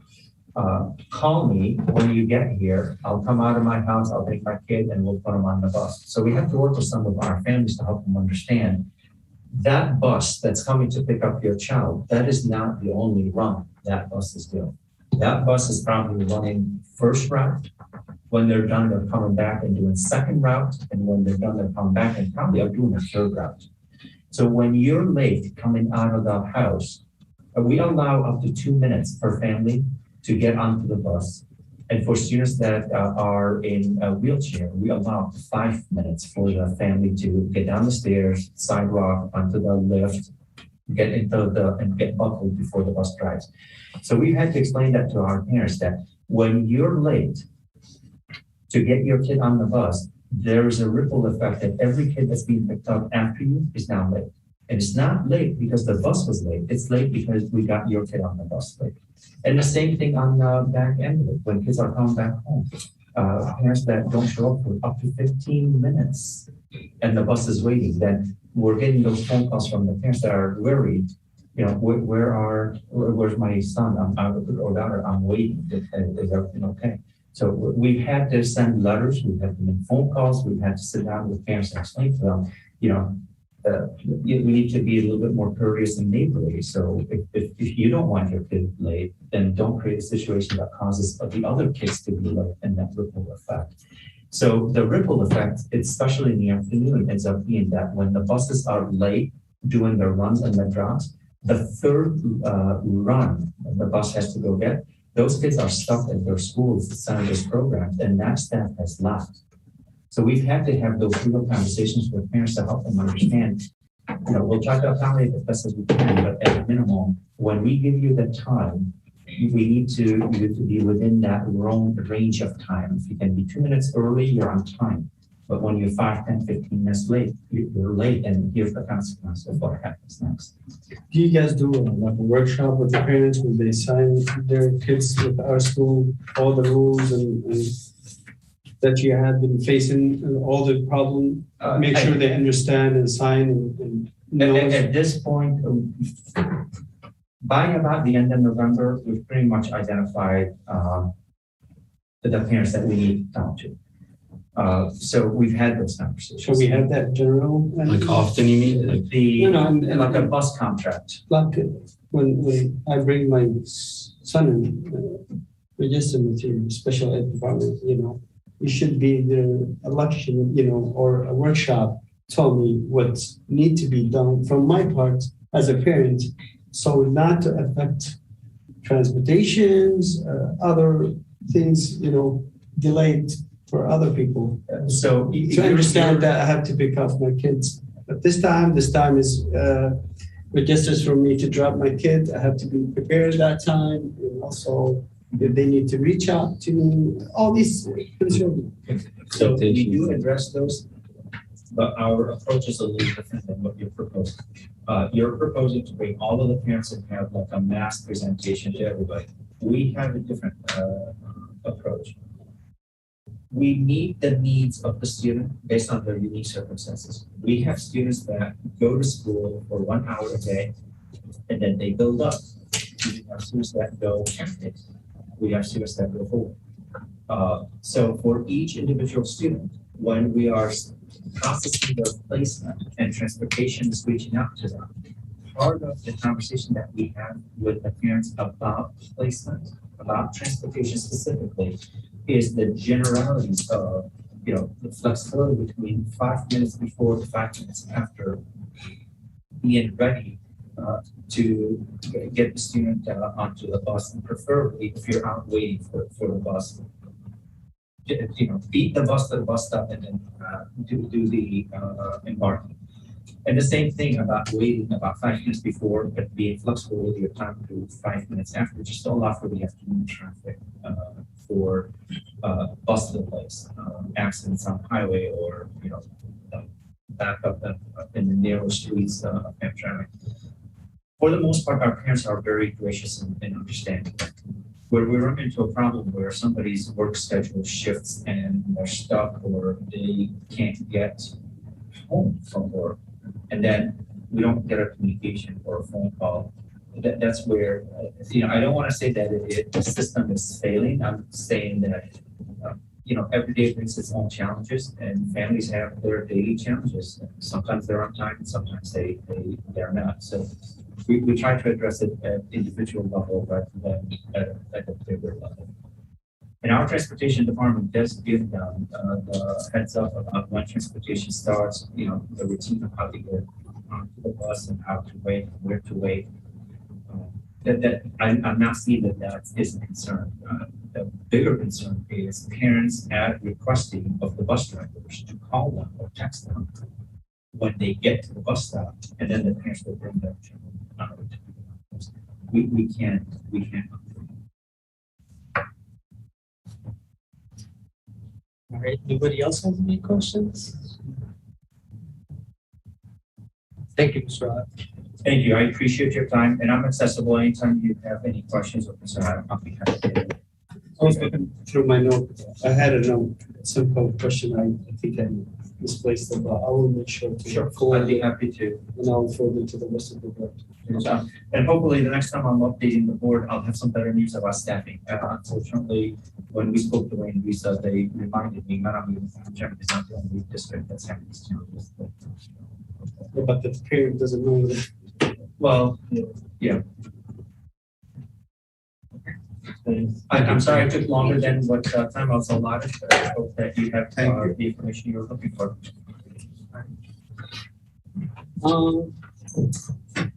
Speaker 6: Call me when you get here. I'll come out of my house, I'll take my kid and we'll put them on the bus. So we have to work with some of our families to help them understand that bus that's coming to pick up your child, that is not the only run that bus is doing. That bus is probably running first route. When they're done, they're coming back and doing second route. And when they're done, they're coming back and probably are doing a third route. So when you're late coming out of the house, we allow up to 2 minutes per family to get onto the bus. And for students that are in a wheelchair, we allow 5 minutes for the family to get down the stairs, sidewalk, onto the lift, get and get buckled before the bus drives. So we've had to explain that to our parents that when you're late to get your kid on the bus, there is a ripple effect that every kid that's being picked up after you is now late. And it's not late because the bus was late. It's late because we got your kid on the bus late. And the same thing on the back end of it, when kids are coming back home. Parents that don't show up for up to 15 minutes and the bus is waiting, then we're getting those phone calls from the parents that are worried. You know, where's my son or daughter? I'm waiting. Is everything okay? So we've had to send letters, we've had to make phone calls, we've had to sit down with parents and explain to them, you know, we need to be a little bit more courteous and neighborly. So if you don't want your kid late, then don't create a situation that causes the other kids to be late and that ripple effect. So the ripple effect, especially in the afternoon, ends up being that when the buses are late doing their runs and their drops, the third run the bus has to go get, those kids are stuck at their schools, the Saturdays programs, and that staff has left. So we've had to have those real conversations with parents to help them understand, you know, we'll try to accommodate as best as we can, but at a minimum, when we give you the time, we need you to be within that range of time. If you can be 2 minutes early, you're on time. But when you're 5, 10, 15 minutes late, you're late, and here's the consequence of what happens next.
Speaker 9: Do you guys do like a workshop with the parents where they sign their kids with our school, all the rules and that you have been facing, and all the problem? Make sure they understand and sign and know.
Speaker 6: At this point, by about the end of November, we've pretty much identified the parents that we need to talk to. So we've had those conversations.
Speaker 9: So we have that general.
Speaker 2: Like often you mean?
Speaker 6: Like a bus contract.
Speaker 9: Like when I bring my son in, register with your special ed department, you know, it should be the election, you know, or a workshop told me what need to be done from my part as a parent, so not to affect transportations, other things, you know, delayed for other people.
Speaker 6: So
Speaker 9: to understand that I have to pick up my kids. But this time is registers for me to drop my kid. I have to be prepared that time. And also, if they need to reach out to me, all these concerns.
Speaker 6: So we do address those, but our approach is a little different than what you're proposing. You're proposing to bring all of the parents and have like a mass presentation to everybody. We have a different approach. We meet the needs of the student based on their unique circumstances. We have students that go to school for 1 hour a day, and then they build up. We have students that go half days. We have students that go whole. So for each individual student, when we are processing their placement and transportation is reaching out to them, part of the conversation that we have with the parents about placement, about transportation specifically, is the generalities of, you know, the flexibility between 5 minutes before to 5 minutes after being ready to get the student onto the bus, and preferably if you're out waiting for the bus, you know, beat the bus to the bus stop and then do the embarking. And the same thing about waiting about 5 minutes before, but being flexible with your time to 5 minutes after, just to allow for the afternoon traffic for bus delays, accidents on the highway, or, you know, back up in the narrow streets of Hamtramck. For the most part, our parents are very gracious and understanding. Where we run into a problem where somebody's work schedule shifts and they're stuck or they can't get home from work, and then we don't get a communication or a phone call that's where, I don't want to say that the system is failing. I'm saying that, every day brings its own challenges, and families have their daily challenges. Sometimes they're on time, and sometimes they're not. So we try to address it at individual level rather than at a bigger level. And our transportation department does give them the heads up about when transportation starts, the routine of how to get onto the bus and how to wait, where to wait. I'm not seeing that is a concern. The bigger concern is parents requesting of the bus drivers to call them or text them when they get to the bus stop, and then the parents will bring their children out. We can't.
Speaker 1: All right, anybody else have any questions? Thank you, Mr. Rod.
Speaker 6: Thank you. I appreciate your time, and I'm accessible anytime you have any questions or concerns. I'll be happy to.
Speaker 9: I was looking through my note. I had a note, simple question. I think I misplaced it, but I will make sure to
Speaker 6: Sure.
Speaker 9: forward
Speaker 6: I'd be
Speaker 9: it,
Speaker 6: happy to.
Speaker 9: and I'll forward it to the rest of the board.
Speaker 6: And hopefully the next time I'm updating the board, I'll have some better news about staffing. Unfortunately, when we spoke to Wayne Lisa, they reminded me not only Hamtramck is not the only district that's having these challenges.
Speaker 9: But the parent doesn't know that.
Speaker 6: Well, yeah. I'm sorry it took longer than what time I was allotted, but I hope that you have the information you're looking for.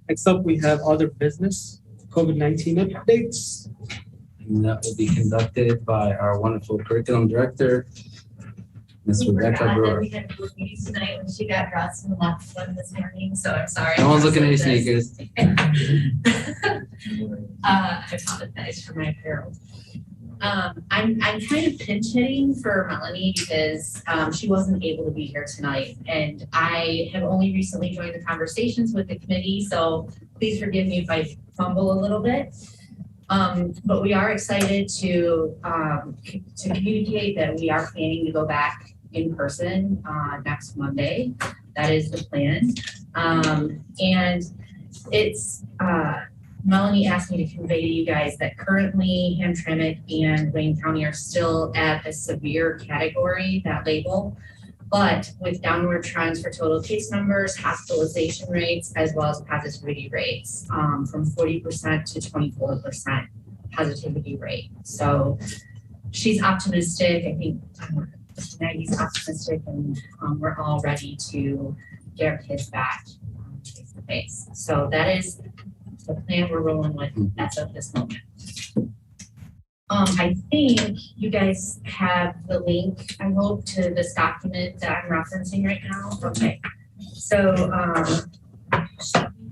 Speaker 1: Next up, we have other business, COVID-19 updates.
Speaker 2: And that will be conducted by our wonderful curriculum director, Ms. Rebecca Brewer.
Speaker 10: We had board meetings tonight when she got dressed and left one this morning, so I'm sorry.
Speaker 2: No one's looking at your sneakers.
Speaker 10: I apologize for my apparel. I'm kind of pinch hitting for Melanie because she wasn't able to be here tonight, and I have only recently joined the conversations with the committee, so please forgive me if I fumble a little bit. But we are excited to communicate that we are planning to go back in person next Monday. That is the plan. And it's Melanie asked me to convey to you guys that currently Hamtramck and Wayne County are still at a severe category, that label, but with downward trends for total case numbers, hospitalization rates, as well as positivity rates from 40% to 24% positivity rate. So she's optimistic. I think Maggie's optimistic, and we're all ready to get our kids back face to face. So that is the plan we're rolling with as of this moment. I think you guys have the link, I hope, to this document that I'm referencing right now. Okay. So we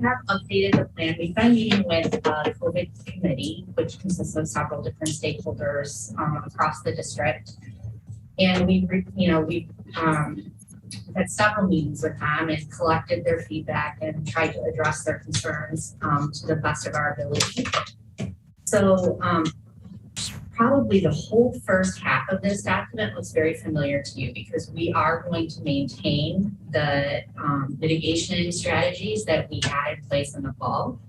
Speaker 10: have updated the plan. We've been meeting with the COVID committee, which consists of several different stakeholders across the district. And we've had several meetings with them and collected their feedback and tried to address their concerns to the best of our ability. So probably the whole first half of this document looks very familiar to you because we are going to maintain the mitigation strategies that we had in place in the fall.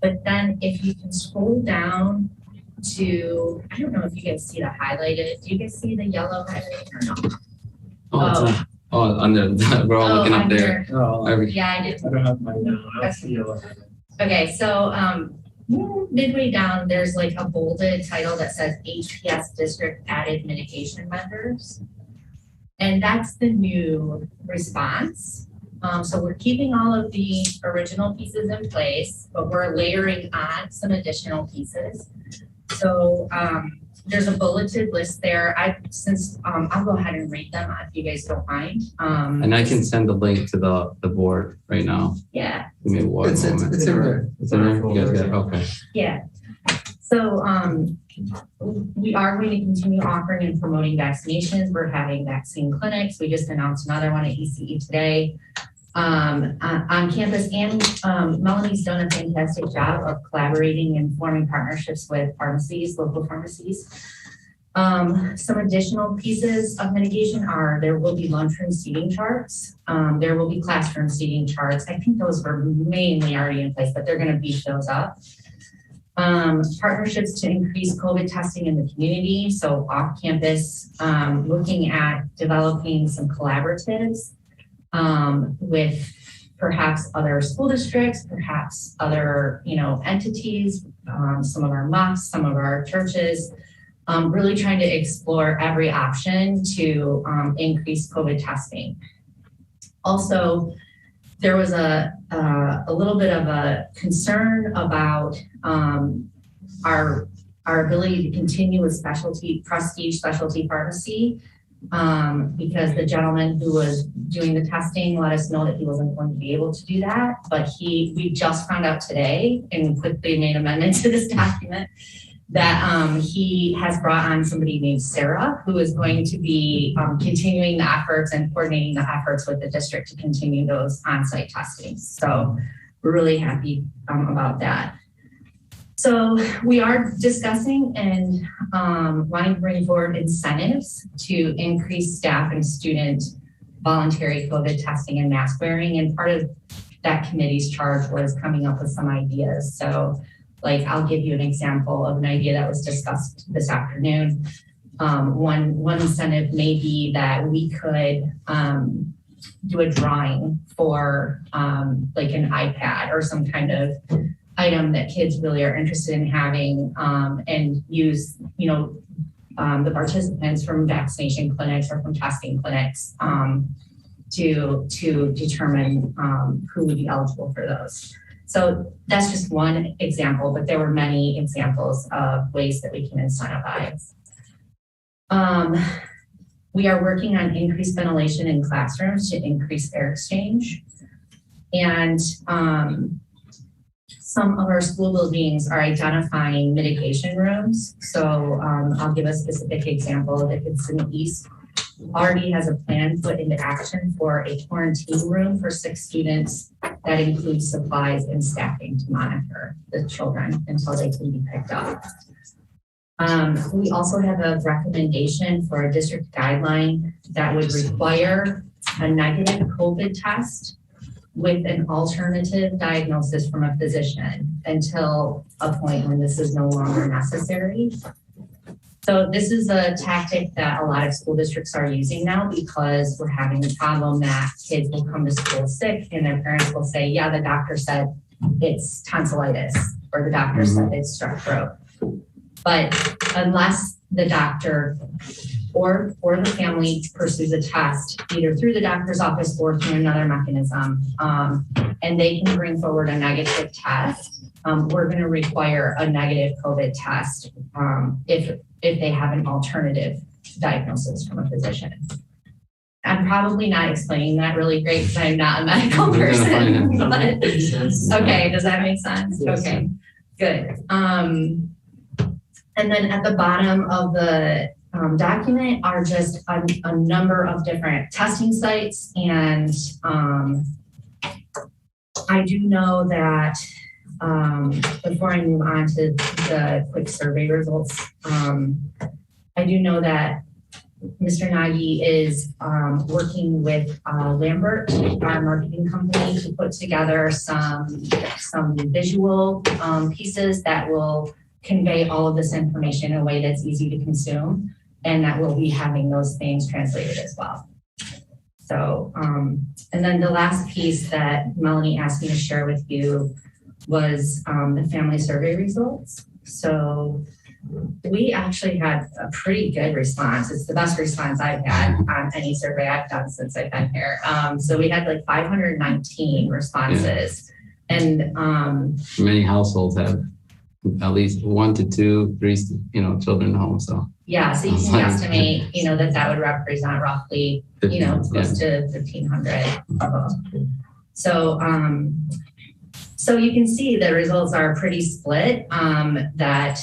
Speaker 10: But then if you can scroll down to, I don't know if you guys see the highlighted, do you guys see the yellow highlighted or no?
Speaker 2: Under we're all looking up there.
Speaker 10: Yeah, I did.
Speaker 7: I don't have mine now. I see yellow.
Speaker 10: Okay, so midway down, there's like a bolded title that says HPS District Added Mitigation Measures. And that's the new response. So we're keeping all of the original pieces in place, but we're layering on some additional pieces. So there's a bulleted list there. I'll go ahead and read them if you guys don't mind.
Speaker 2: And I can send the link to the board right now.
Speaker 10: Yeah.
Speaker 2: Give me one moment.
Speaker 1: It's in there.
Speaker 2: It's in there? You guys got it? Okay.
Speaker 10: Yeah. So we are going to continue offering and promoting vaccinations. We're having vaccine clinics. We just announced another one at ECE today. On campus, and Melanie's done a fantastic job of collaborating and forming partnerships with pharmacies, local pharmacies. Some additional pieces of mitigation are there will be lunchroom seating charts. There will be classroom seating charts. I think those were mainly already in place, but they're going to beef those up. Partnerships to increase COVID testing in the community. So off campus, looking at developing some collaboratives with perhaps other school districts, perhaps other, entities, some of our mosques, some of our churches, really trying to explore every option to increase COVID testing. Also, there was a little bit of a concern about our ability to continue with prestige specialty pharmacy because the gentleman who was doing the testing let us know that he wasn't going to be able to do that. But we just found out today and quickly made amendments to this document that he has brought on somebody named Sarah, who is going to be continuing the efforts and coordinating the efforts with the district to continue those on-site testings. So we're really happy about that. So we are discussing and wanting to bring forward incentives to increase staff and student voluntary COVID testing and mask wearing. And part of that committee's charge was coming up with some ideas. So I'll give you an example of an idea that was discussed this afternoon. One incentive may be that we could do a drawing for an iPad or some kind of item that kids really are interested in having and use, the participants from vaccination clinics or from testing clinics to determine who would be eligible for those. So that's just one example, but there were many examples of ways that we can incentivize. We are working on increased ventilation in classrooms to increase air exchange. And some of our school buildings are identifying mitigation rooms. So I'll give a specific example. If it's in the East, already has a plan put into action for a quarantine room for 6 students that includes supplies and staffing to monitor the children until they can be picked up. We also have a recommendation for a district guideline that would require a negative COVID test with an alternative diagnosis from a physician until a point when this is no longer necessary. So this is a tactic that a lot of school districts are using now because we're having a problem that kids will come to school sick and their parents will say, yeah, the doctor said it's tonsillitis or the doctor said it's strep throat. But unless the doctor or the family pursues a test, either through the doctor's office or through another mechanism, and they can bring forward a negative test, we're going to require a negative COVID test if they have an alternative diagnosis from a physician. I'm probably not explaining that really great because I'm not a medical person. But, okay, does that make sense? Yes. Okay, good. And then at the bottom of the document are just a number of different testing sites. And I do know that before I move on to the quick survey results, I do know that Mr. Nagy is working with Lambert, our marketing company, to put together some visual pieces that will convey all of this information in a way that's easy to consume, and that we'll be having those things translated as well. So, and then the last piece that Melanie asked me to share with you was the family survey results. So we actually had a pretty good response. It's the best response I've had on any survey I've done since I've been here. So we had 519 responses. Yeah. And
Speaker 2: many households have at least 1 to 2, 3, children at home. So
Speaker 10: yeah, so you can estimate, that would represent roughly, close to 1,500 of them. So, so you can see the results are pretty split. That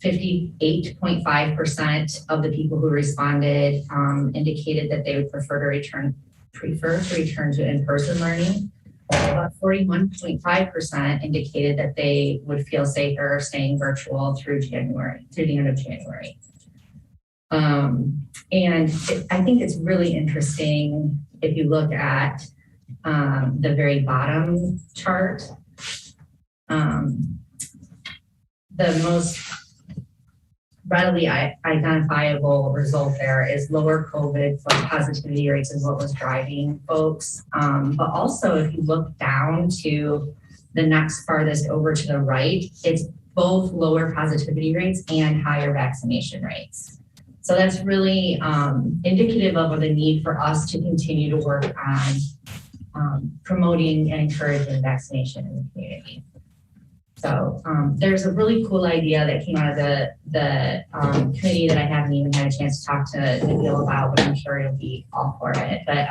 Speaker 10: 58.5% of the people who responded indicated that they would prefer to return to in-person learning. About 41.5% indicated that they would feel safer staying virtual through the end of January. I think it's really interesting if you look at the very bottom chart. The most readily identifiable result there is lower COVID positivity rates is what was driving folks. But also if you look down to the next farthest over to the right, it's both lower positivity rates and higher vaccination rates. So that's really indicative of the need for us to continue to work on promoting and encouraging vaccination in the community. So there's a really cool idea that came out of the committee that I haven't even had a chance to talk to Nabil about, but I'm sure he'll be all for it. But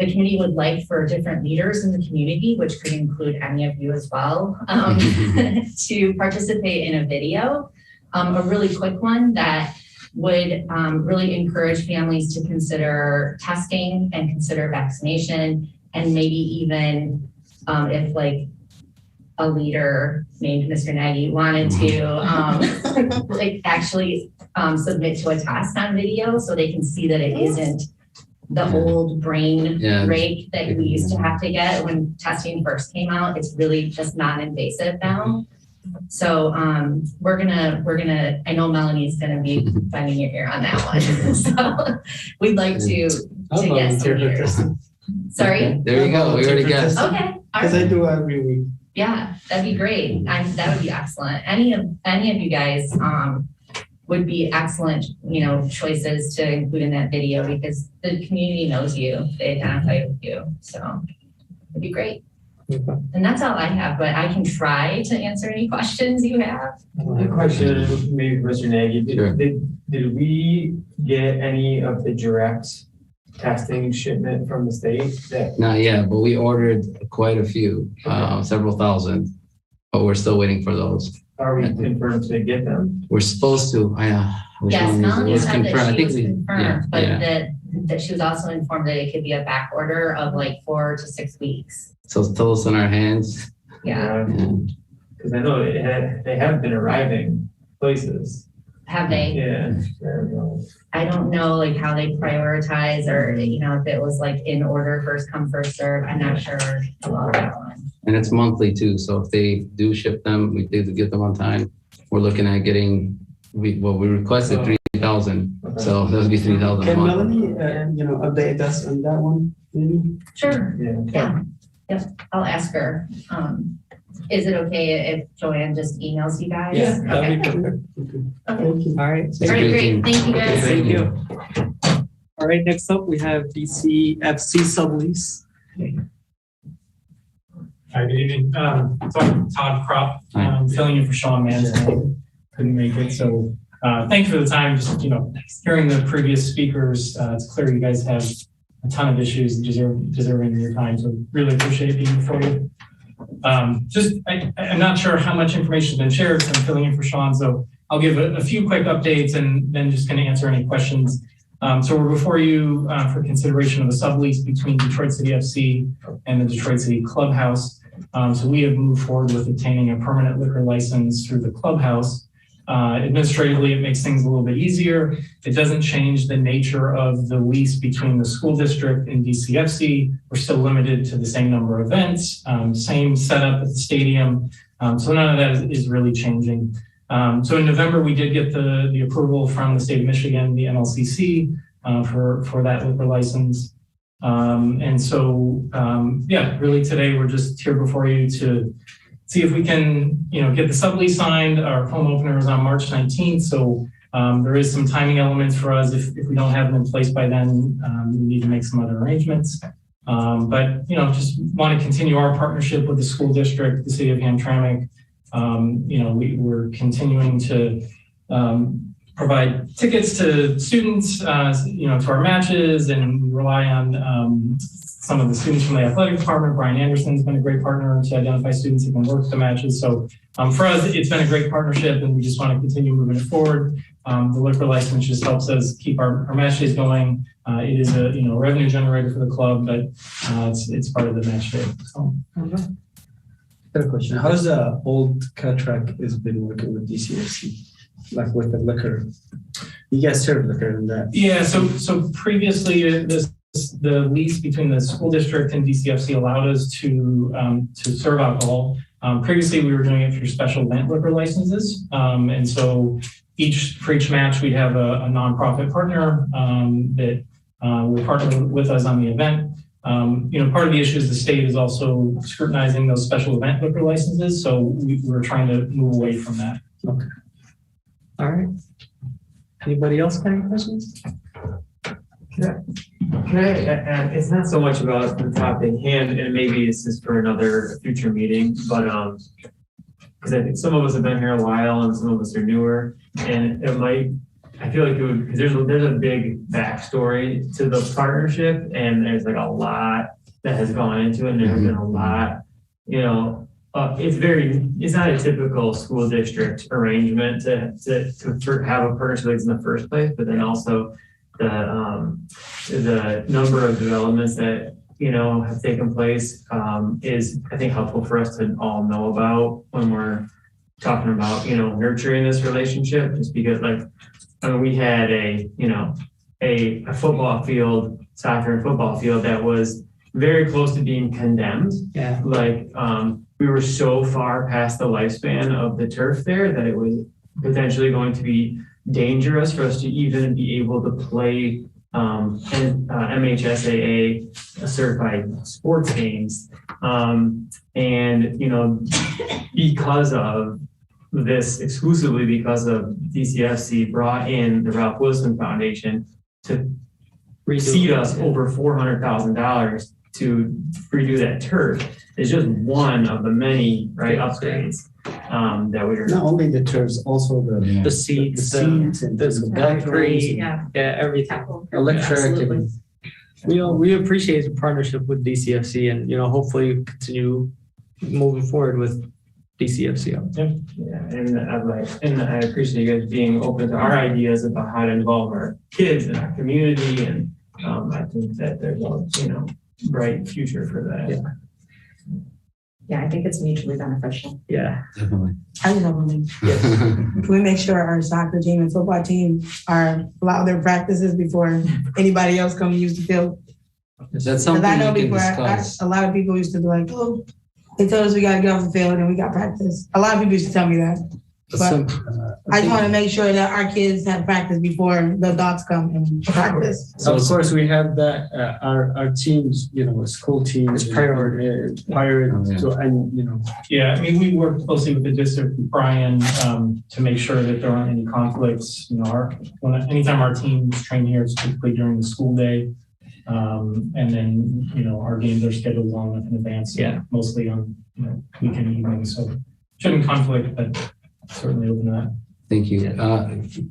Speaker 10: the committee would like for different leaders in the community, which could include any of you as well, to participate in a video, a really quick one that would really encourage families to consider testing and consider vaccination, and maybe even if like a leader named Mr. Nagy wanted to like actually submit to a test on video so they can see that it isn't the old brain rake that we used to have to get when testing first came out. It's really just non-invasive now. So we're gonna, I know Melanie's gonna be finding your ear on that one. So we'd like to get some ears. Sorry?
Speaker 2: There you go, we already got.
Speaker 10: Okay.
Speaker 9: Because I do every week.
Speaker 10: Yeah, that'd be great. That would be excellent. Any of you guys would be excellent, choices to include in that video because the community knows you, they identify with you. So it'd be great. Okay. And that's all I have, but I can try to answer any questions you have.
Speaker 7: The question, maybe Mr. Nagy,
Speaker 2: Sure.
Speaker 7: did we get any of the direct testing shipment from the state?
Speaker 2: Not yet, but we ordered quite a few, several thousand, but we're still waiting for those.
Speaker 7: Are we confirmed to get them?
Speaker 2: We're supposed to.
Speaker 10: Yes, Melanie said that she was confirmed,
Speaker 2: yeah,
Speaker 10: but that she was also informed that it could be a back order of like 4 to 6 weeks.
Speaker 2: So it's still in our hands.
Speaker 10: Yeah.
Speaker 7: Because I know they have been arriving places.
Speaker 10: Have they?
Speaker 7: Yeah.
Speaker 10: I don't know like how they prioritize or if it was like in order, first come, first serve. I'm not sure about that one.
Speaker 2: And it's monthly too. So if they do ship them, we do get them on time. We're looking at getting, we requested 3,000. Okay. So that would be 3,000 a month.
Speaker 9: Can Melanie, update us on that one, maybe?
Speaker 10: Sure. Yeah. Yep. I'll ask her. Is it okay if Joanne just emails you guys?
Speaker 1: Yeah,
Speaker 10: okay.
Speaker 1: that'd be perfect. Okay. All right.
Speaker 10: All right, great. Thank you guys.
Speaker 1: Thank you. All right, next up we have DCFC Sublease.
Speaker 11: Hi, good evening. So I'm Todd Kropp, filling in for Sean Mann tonight. Couldn't make it, so thanks for the time. Just hearing the previous speakers, it's clear you guys have a ton of issues deserving your time. So really appreciate being before you. I'm not sure how much information has been shared, so I'm filling in for Sean. So I'll give a few quick updates and then just going to answer any questions. So we're before you for consideration of a sublease between Detroit City FC and the Detroit City Clubhouse. So we have moved forward with obtaining a permanent liquor license through the clubhouse. Administratively, it makes things a little bit easier. It doesn't change the nature of the lease between the school district and DCFC. We're still limited to the same number of events, same setup at the stadium. So none of that is really changing. So in November, we did get the approval from the state of Michigan, the NLCC, for that liquor license. Really today, we're just here before you to see if we can, get the sublease signed. Our home opener is on March 19th. So there is some timing elements for us. If we don't have them in place by then, we need to make some other arrangements. Just want to continue our partnership with the school district, the city of Hamtramck. We're continuing to provide tickets to students, to our matches, and we rely on some of the students from the athletic department. Brian Anderson's been a great partner to identify students who can work the matches. So for us, it's been a great partnership, and we just want to continue moving it forward. The liquor license just helps us keep our match days going. It is a revenue generator for the club, but it's part of the match day. So.
Speaker 9: Got a question. How's the old contract has been working with DCFC, like with the liquor? You guys serve the fair in that.
Speaker 11: Yeah, so previously the lease between the school district and DCFC allowed us to serve alcohol. Previously, we were doing it through special event liquor licenses. And so for each match, we'd have a nonprofit partner that will partner with us on the event. Part of the issue is the state is also scrutinizing those special event liquor licenses. So we're trying to move away from that.
Speaker 1: Okay. All right. Anybody else got any questions?
Speaker 7: It's not so much about the topic hand, and maybe this is for another future meeting, but because I think some of us have been here a while and some of us are newer, and I feel like it would, because there's a big backstory to the partnership, and there's like a lot that has gone into it, and there's been a lot, it's not a typical school district arrangement to have a partnership like this in the first place, but then also the number of developments that have taken place is, I think, helpful for us to all know about when we're talking about nurturing this relationship. Just because, we had a football field, soccer and football field that was very close to being condemned.
Speaker 1: Yeah.
Speaker 7: We were so far past the lifespan of the turf there that it was potentially going to be dangerous for us to even be able to play MHSAA certified sports games. Because of this, exclusively because of DCFC brought in the Ralph Wilson Foundation to seed us over $400,000 to redo that turf. It's just one of the many upgrades that we are.
Speaker 9: Not only the turfs, also
Speaker 1: the seats, and the concrete, everything. Electric. We appreciate the partnership with DCFC, and hopefully continue moving forward with DCFC.
Speaker 7: And I appreciate you guys being open to our ideas about how to involve our kids in our community, and I think that there's a bright future for that.
Speaker 12: Yeah, I think it's mutually beneficial.
Speaker 1: Yeah,
Speaker 2: Definitely.
Speaker 5: I just have one thing. Can we make sure our soccer team and football team are allow their practices before anybody else come use the field?
Speaker 2: That's something
Speaker 5: I know
Speaker 2: we can
Speaker 5: before
Speaker 2: discuss.
Speaker 5: a lot of people used to be like, oh, they told us we got to get off the field and we got practice. A lot of people used to tell me that. But I just want to make sure that our kids have practice before the adults come and practice.
Speaker 9: So of course we have that our teams, school teams priority.
Speaker 11: Yeah, we work closely with the district and Brian to make sure that there aren't any conflicts. Anytime our teams train here, it's typically during the school day. And then, our games are scheduled long enough in advance.
Speaker 1: Yeah.
Speaker 11: Mostly on, weekend evenings. So shouldn't conflict, but certainly open to that.
Speaker 2: Thank you.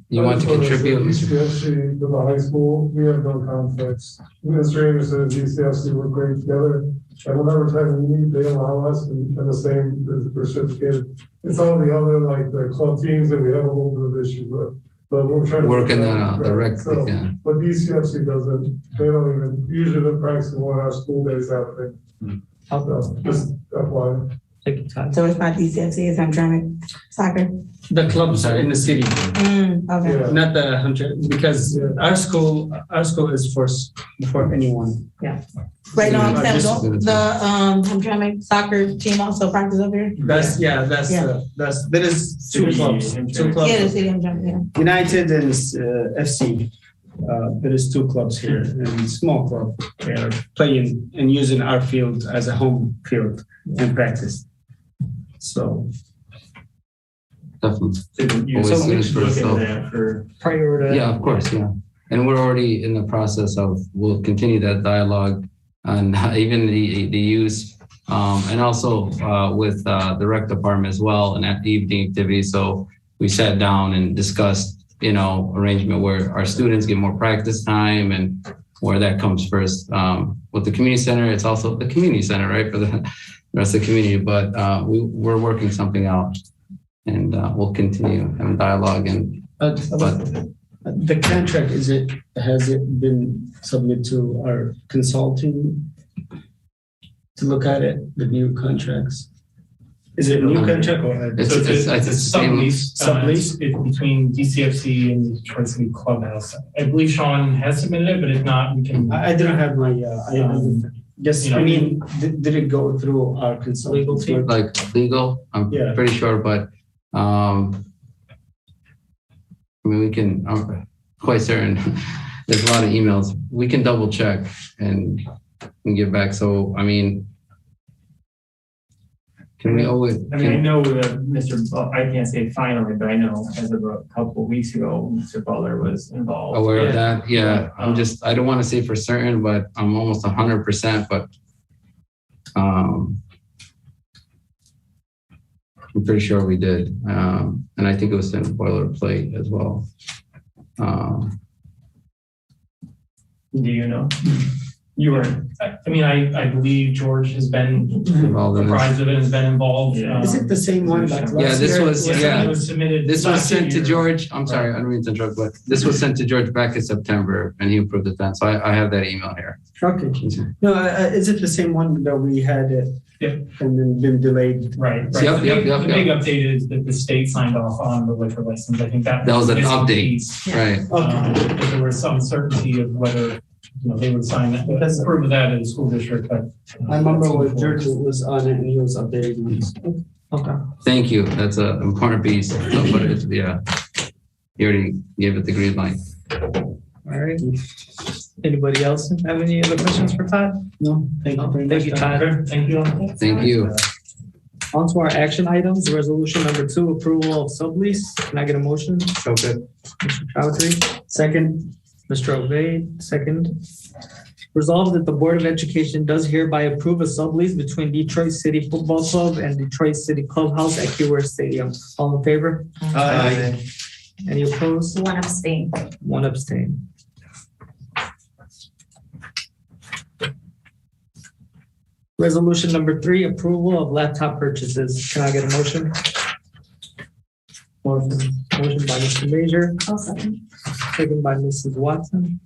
Speaker 2: You want to contribute?
Speaker 13: DCFC to the high school, we have no conflicts. Administrators and DCFC work great together. And whenever time we need, they allow us and the same is reciprocated. It's all the other, the club teams that we have a little bit of issue with. But we're trying to
Speaker 2: working that out directly.
Speaker 13: But DCFC doesn't, they don't even, usually they're practicing one of our school days out there. So just FYI.
Speaker 5: So it's not DCFC, it's Hamtramck soccer.
Speaker 9: The clubs are in the city.
Speaker 5: Okay.
Speaker 13: Yeah.
Speaker 9: Not the hunter, because our school is for anyone.
Speaker 5: Yeah. Right now, I'm saying the Hamtramck soccer team also practice over here.
Speaker 9: There is two clubs.
Speaker 5: Yeah, the city Hamtramck, yeah.
Speaker 9: United and FC. There is two clubs here, and small club. They are playing and using our field as a home field and practice. So
Speaker 2: definitely. Always things for itself.
Speaker 1: Priority.
Speaker 2: Yeah, of course. Yeah. And we're already in the process we'll continue that dialogue on even the use and also with the rec department as well and at the evening activity. So we sat down and discussed, arrangement where our students get more practice time and where that comes first. With the community center, it's also the community center, right? For the rest of the community, but we're working something out and we'll continue having dialogue but
Speaker 9: the contract, has it been submitted to our consulting to look at it, the new contracts?
Speaker 11: Is it a new contract or?
Speaker 2: It's
Speaker 11: a sublease.
Speaker 1: Sublease?
Speaker 11: It's between DCFC and the Detroit City Clubhouse. I believe Sean has submitted it, but if not, we can.
Speaker 9: I didn't have my, just, I mean, did it go through our
Speaker 1: Legal team?
Speaker 2: Like legal, I'm
Speaker 9: Yeah.
Speaker 2: pretty sure, but, I mean, we can, I'm quite certain, there's a lot of emails. We can double check and get back. So, I mean, can we always?
Speaker 7: I mean, I know I can't say finally, but I know as of a couple of weeks ago, Mr. Butler was involved.
Speaker 2: Aware of that? Yeah, I don't want to say for certain, but I'm almost 100%, but I'm pretty sure we did. And I think it was in boilerplate as well.
Speaker 7: Do you know?
Speaker 11: You were, I mean, I believe George has been
Speaker 2: Involved in
Speaker 11: apprised of it, has been involved.
Speaker 7: Yeah.
Speaker 9: Is it the same one like last year?
Speaker 2: Yeah, this was,
Speaker 11: It was submitted.
Speaker 2: This was
Speaker 11: last
Speaker 2: sent to
Speaker 11: year.
Speaker 2: George. I'm sorry, I don't mean to interrupt, but this was sent to George back in September and he approved it then. So I have that email here.
Speaker 9: Okay. No, is it the same one that we had it?
Speaker 11: Yeah.
Speaker 9: And then been delayed?
Speaker 11: Right.
Speaker 2: Yep,
Speaker 11: The big update is that the state signed off on the liquor license. I think that
Speaker 2: was an
Speaker 11: missing
Speaker 2: update.
Speaker 11: piece.
Speaker 2: Right.
Speaker 11: But there was some certainty of whether, they would sign that, approve of that as a school district, but.
Speaker 9: I remember when George was on it and he was updating us.
Speaker 1: Okay.
Speaker 2: Thank you. That's an important piece. But it's, yeah, you already gave it the green light.
Speaker 1: All right. Anybody else have any other questions for Todd?
Speaker 9: No, thank you very much.
Speaker 1: Thank you, Todd.
Speaker 11: Thank you.
Speaker 2: Thank you.
Speaker 1: On to our action items. Resolution number 2, approval of sublease. Can I get a motion?
Speaker 9: So good.
Speaker 1: Mr. Chowdhury,
Speaker 9: Second.
Speaker 1: Mr. Obeid, second. Resolved that the Board of Education does hereby approve a sublease between Detroit City Football Club and Detroit City Clubhouse at Keyword Stadium. All in favor?
Speaker 9: Aye.
Speaker 1: Any opposed?
Speaker 12: One abstain.
Speaker 1: One abstain. Resolution number 3, approval of laptop purchases. Can I get a motion? Motion by Mr. Major,
Speaker 12: I'll second.
Speaker 1: second by Mrs. Watson.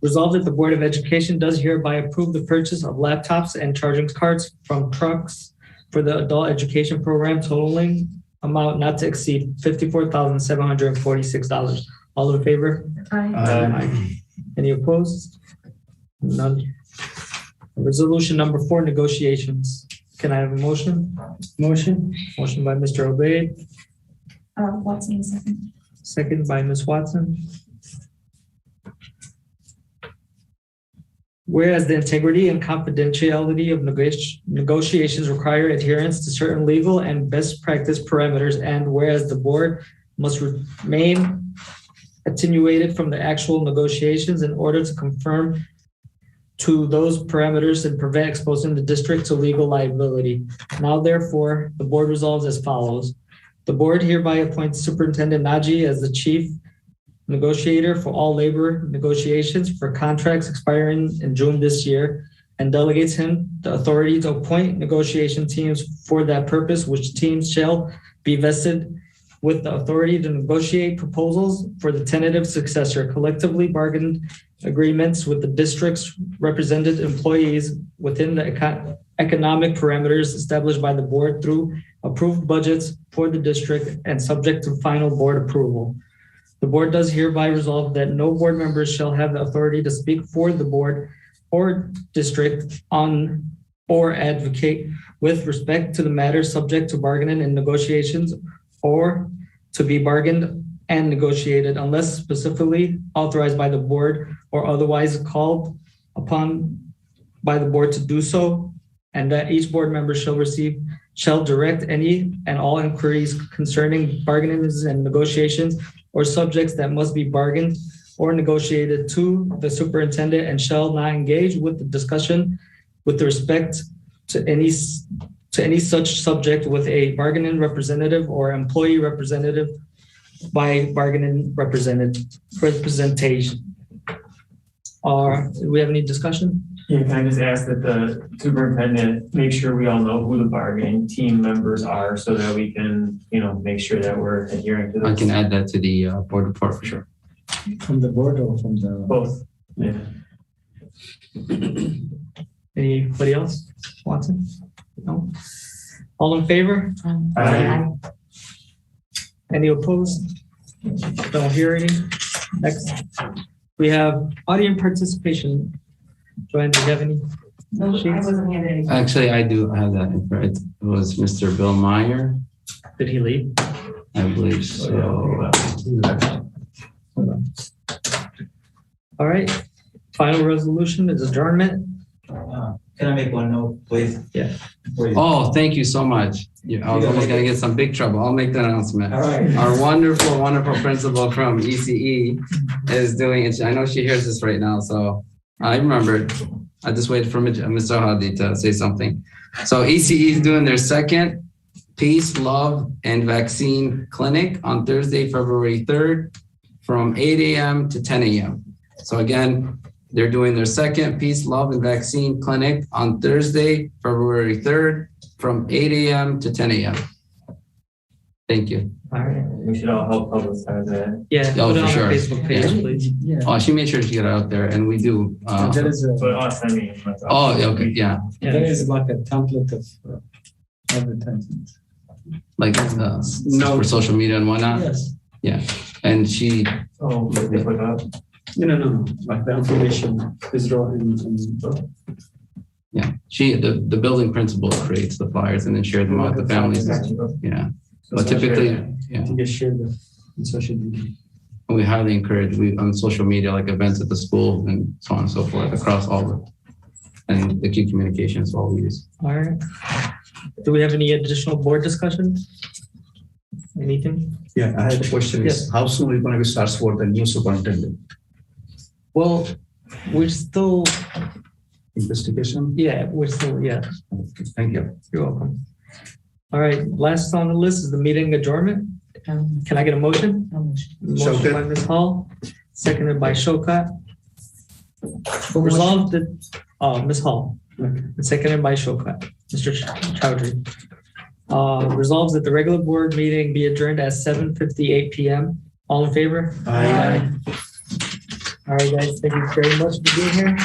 Speaker 1: Resolved that the Board of Education does hereby approve the purchase of laptops and charging cards from trucks for the adult education program totaling amount not to exceed $54,746. All in favor?
Speaker 12: Aye.
Speaker 1: Any opposed? None. Resolution number 4, negotiations. Can I have a motion?
Speaker 9: Motion.
Speaker 1: Motion by Mr. Obeid,
Speaker 12: Watson, second.
Speaker 1: second by Ms. Watson. Whereas the integrity and confidentiality of negotiations require adherence to certain legal and best practice parameters, and whereas the board must remain attenuated from the actual negotiations in order to confirm to those parameters and prevent exposing the district to legal liability. Now, therefore, the board resolves as follows. The board hereby appoints Superintendent Naji as the chief negotiator for all labor negotiations for contracts expiring in June this year, and delegates him the authority to appoint negotiation teams for that purpose, which teams shall be vested with the authority to negotiate proposals for the tentative successor, collectively bargained agreements with the district's represented employees within the economic parameters established by the board through approved budgets for the district and subject to final board approval. The board does hereby resolve that no board members shall have the authority to speak for the board or district on or advocate with respect to the matter subject to bargaining and negotiations or to be bargained and negotiated unless specifically authorized by the board or otherwise called upon by the board to do so, and that each board member shall direct any and all inquiries concerning bargaining and negotiations or subjects that must be bargained or negotiated to the superintendent, and shall not engage with the discussion with respect to any such subject with a bargaining representative or employee representative by bargaining representation. Do we have any discussion?
Speaker 7: Yeah, can I just ask that the superintendent make sure we all know who the bargaining team members are so that we can, make sure that we're adhering to this?
Speaker 2: I can add that to the board report for sure.
Speaker 9: From the board or from the?
Speaker 7: Both. Yeah.
Speaker 1: Anybody else? Watson? No? All in favor?
Speaker 12: Aye.
Speaker 1: Any opposed? Don't hear any. Next, we have audience participation. Joanne, do you have any?
Speaker 12: No, I wasn't handed anything.
Speaker 2: Actually, I do have that. It was Mr. Bill Meyer,
Speaker 1: Did he leave?
Speaker 2: I believe so.
Speaker 1: All right. Final resolution is adjournment.
Speaker 8: Can I make one note, please?
Speaker 1: Yeah.
Speaker 2: Oh, thank you so much. Yeah, I was almost gonna get some big trouble. I'll make that announcement.
Speaker 8: All right.
Speaker 2: Our wonderful, wonderful principal from ECE is doing it. I know she hears this right now, so I remembered. I just waited for Mr. Hadi to say something. So ECE is doing their second Peace, Love, and Vaccine Clinic on Thursday, February 3rd from 8 a.m. to 10 a.m. So again, they're doing their second Peace, Love, and Vaccine Clinic on Thursday, February 3rd from 8 a.m. to 10 a.m. Thank you.
Speaker 1: All right.
Speaker 7: We should all help publicize that.
Speaker 1: Yeah,
Speaker 2: Oh,
Speaker 1: put it
Speaker 2: for
Speaker 1: on
Speaker 2: sure.
Speaker 1: our Facebook page,
Speaker 2: Yeah.
Speaker 1: please.
Speaker 9: Yeah.
Speaker 2: Oh, she made sure to get it out there, and we do.
Speaker 9: There is a,
Speaker 7: But us, I mean.
Speaker 2: Oh, okay, yeah.
Speaker 9: there is like a template of advertisement.
Speaker 2: Like
Speaker 9: No.
Speaker 2: for social media and whatnot.
Speaker 9: Yes.
Speaker 2: And she,
Speaker 7: Oh, they put up.
Speaker 9: No. Like the information is drawn in.
Speaker 2: yeah, the building principal creates the flyers and then shares them out to families. Yeah, but typically, yeah,
Speaker 9: To get shared in social media.
Speaker 2: we highly encourage on social media, like events at the school and so on and so forth across all the, and the key communication is all we use.
Speaker 1: All right. Do we have any additional board discussion? Anything?
Speaker 14: Yeah, I had a question.
Speaker 1: Yes.
Speaker 14: Is how soon are we going to start for the new superintendent
Speaker 1: Well, we're still,
Speaker 14: investigation?
Speaker 1: yeah.
Speaker 14: Okay, thank you.
Speaker 1: You're welcome. All right, last on the list is the meeting adjournment. Can I get a motion? Motion by Ms. Hall, seconded by Shokat. Resolved that, Ms. Hall, seconded by Shokat, Mr. Chowdhury. Resolves that the regular board meeting be adjourned at 7:58 p.m. All in favor?
Speaker 14: Aye.
Speaker 1: All right, guys, thank you very much for being here.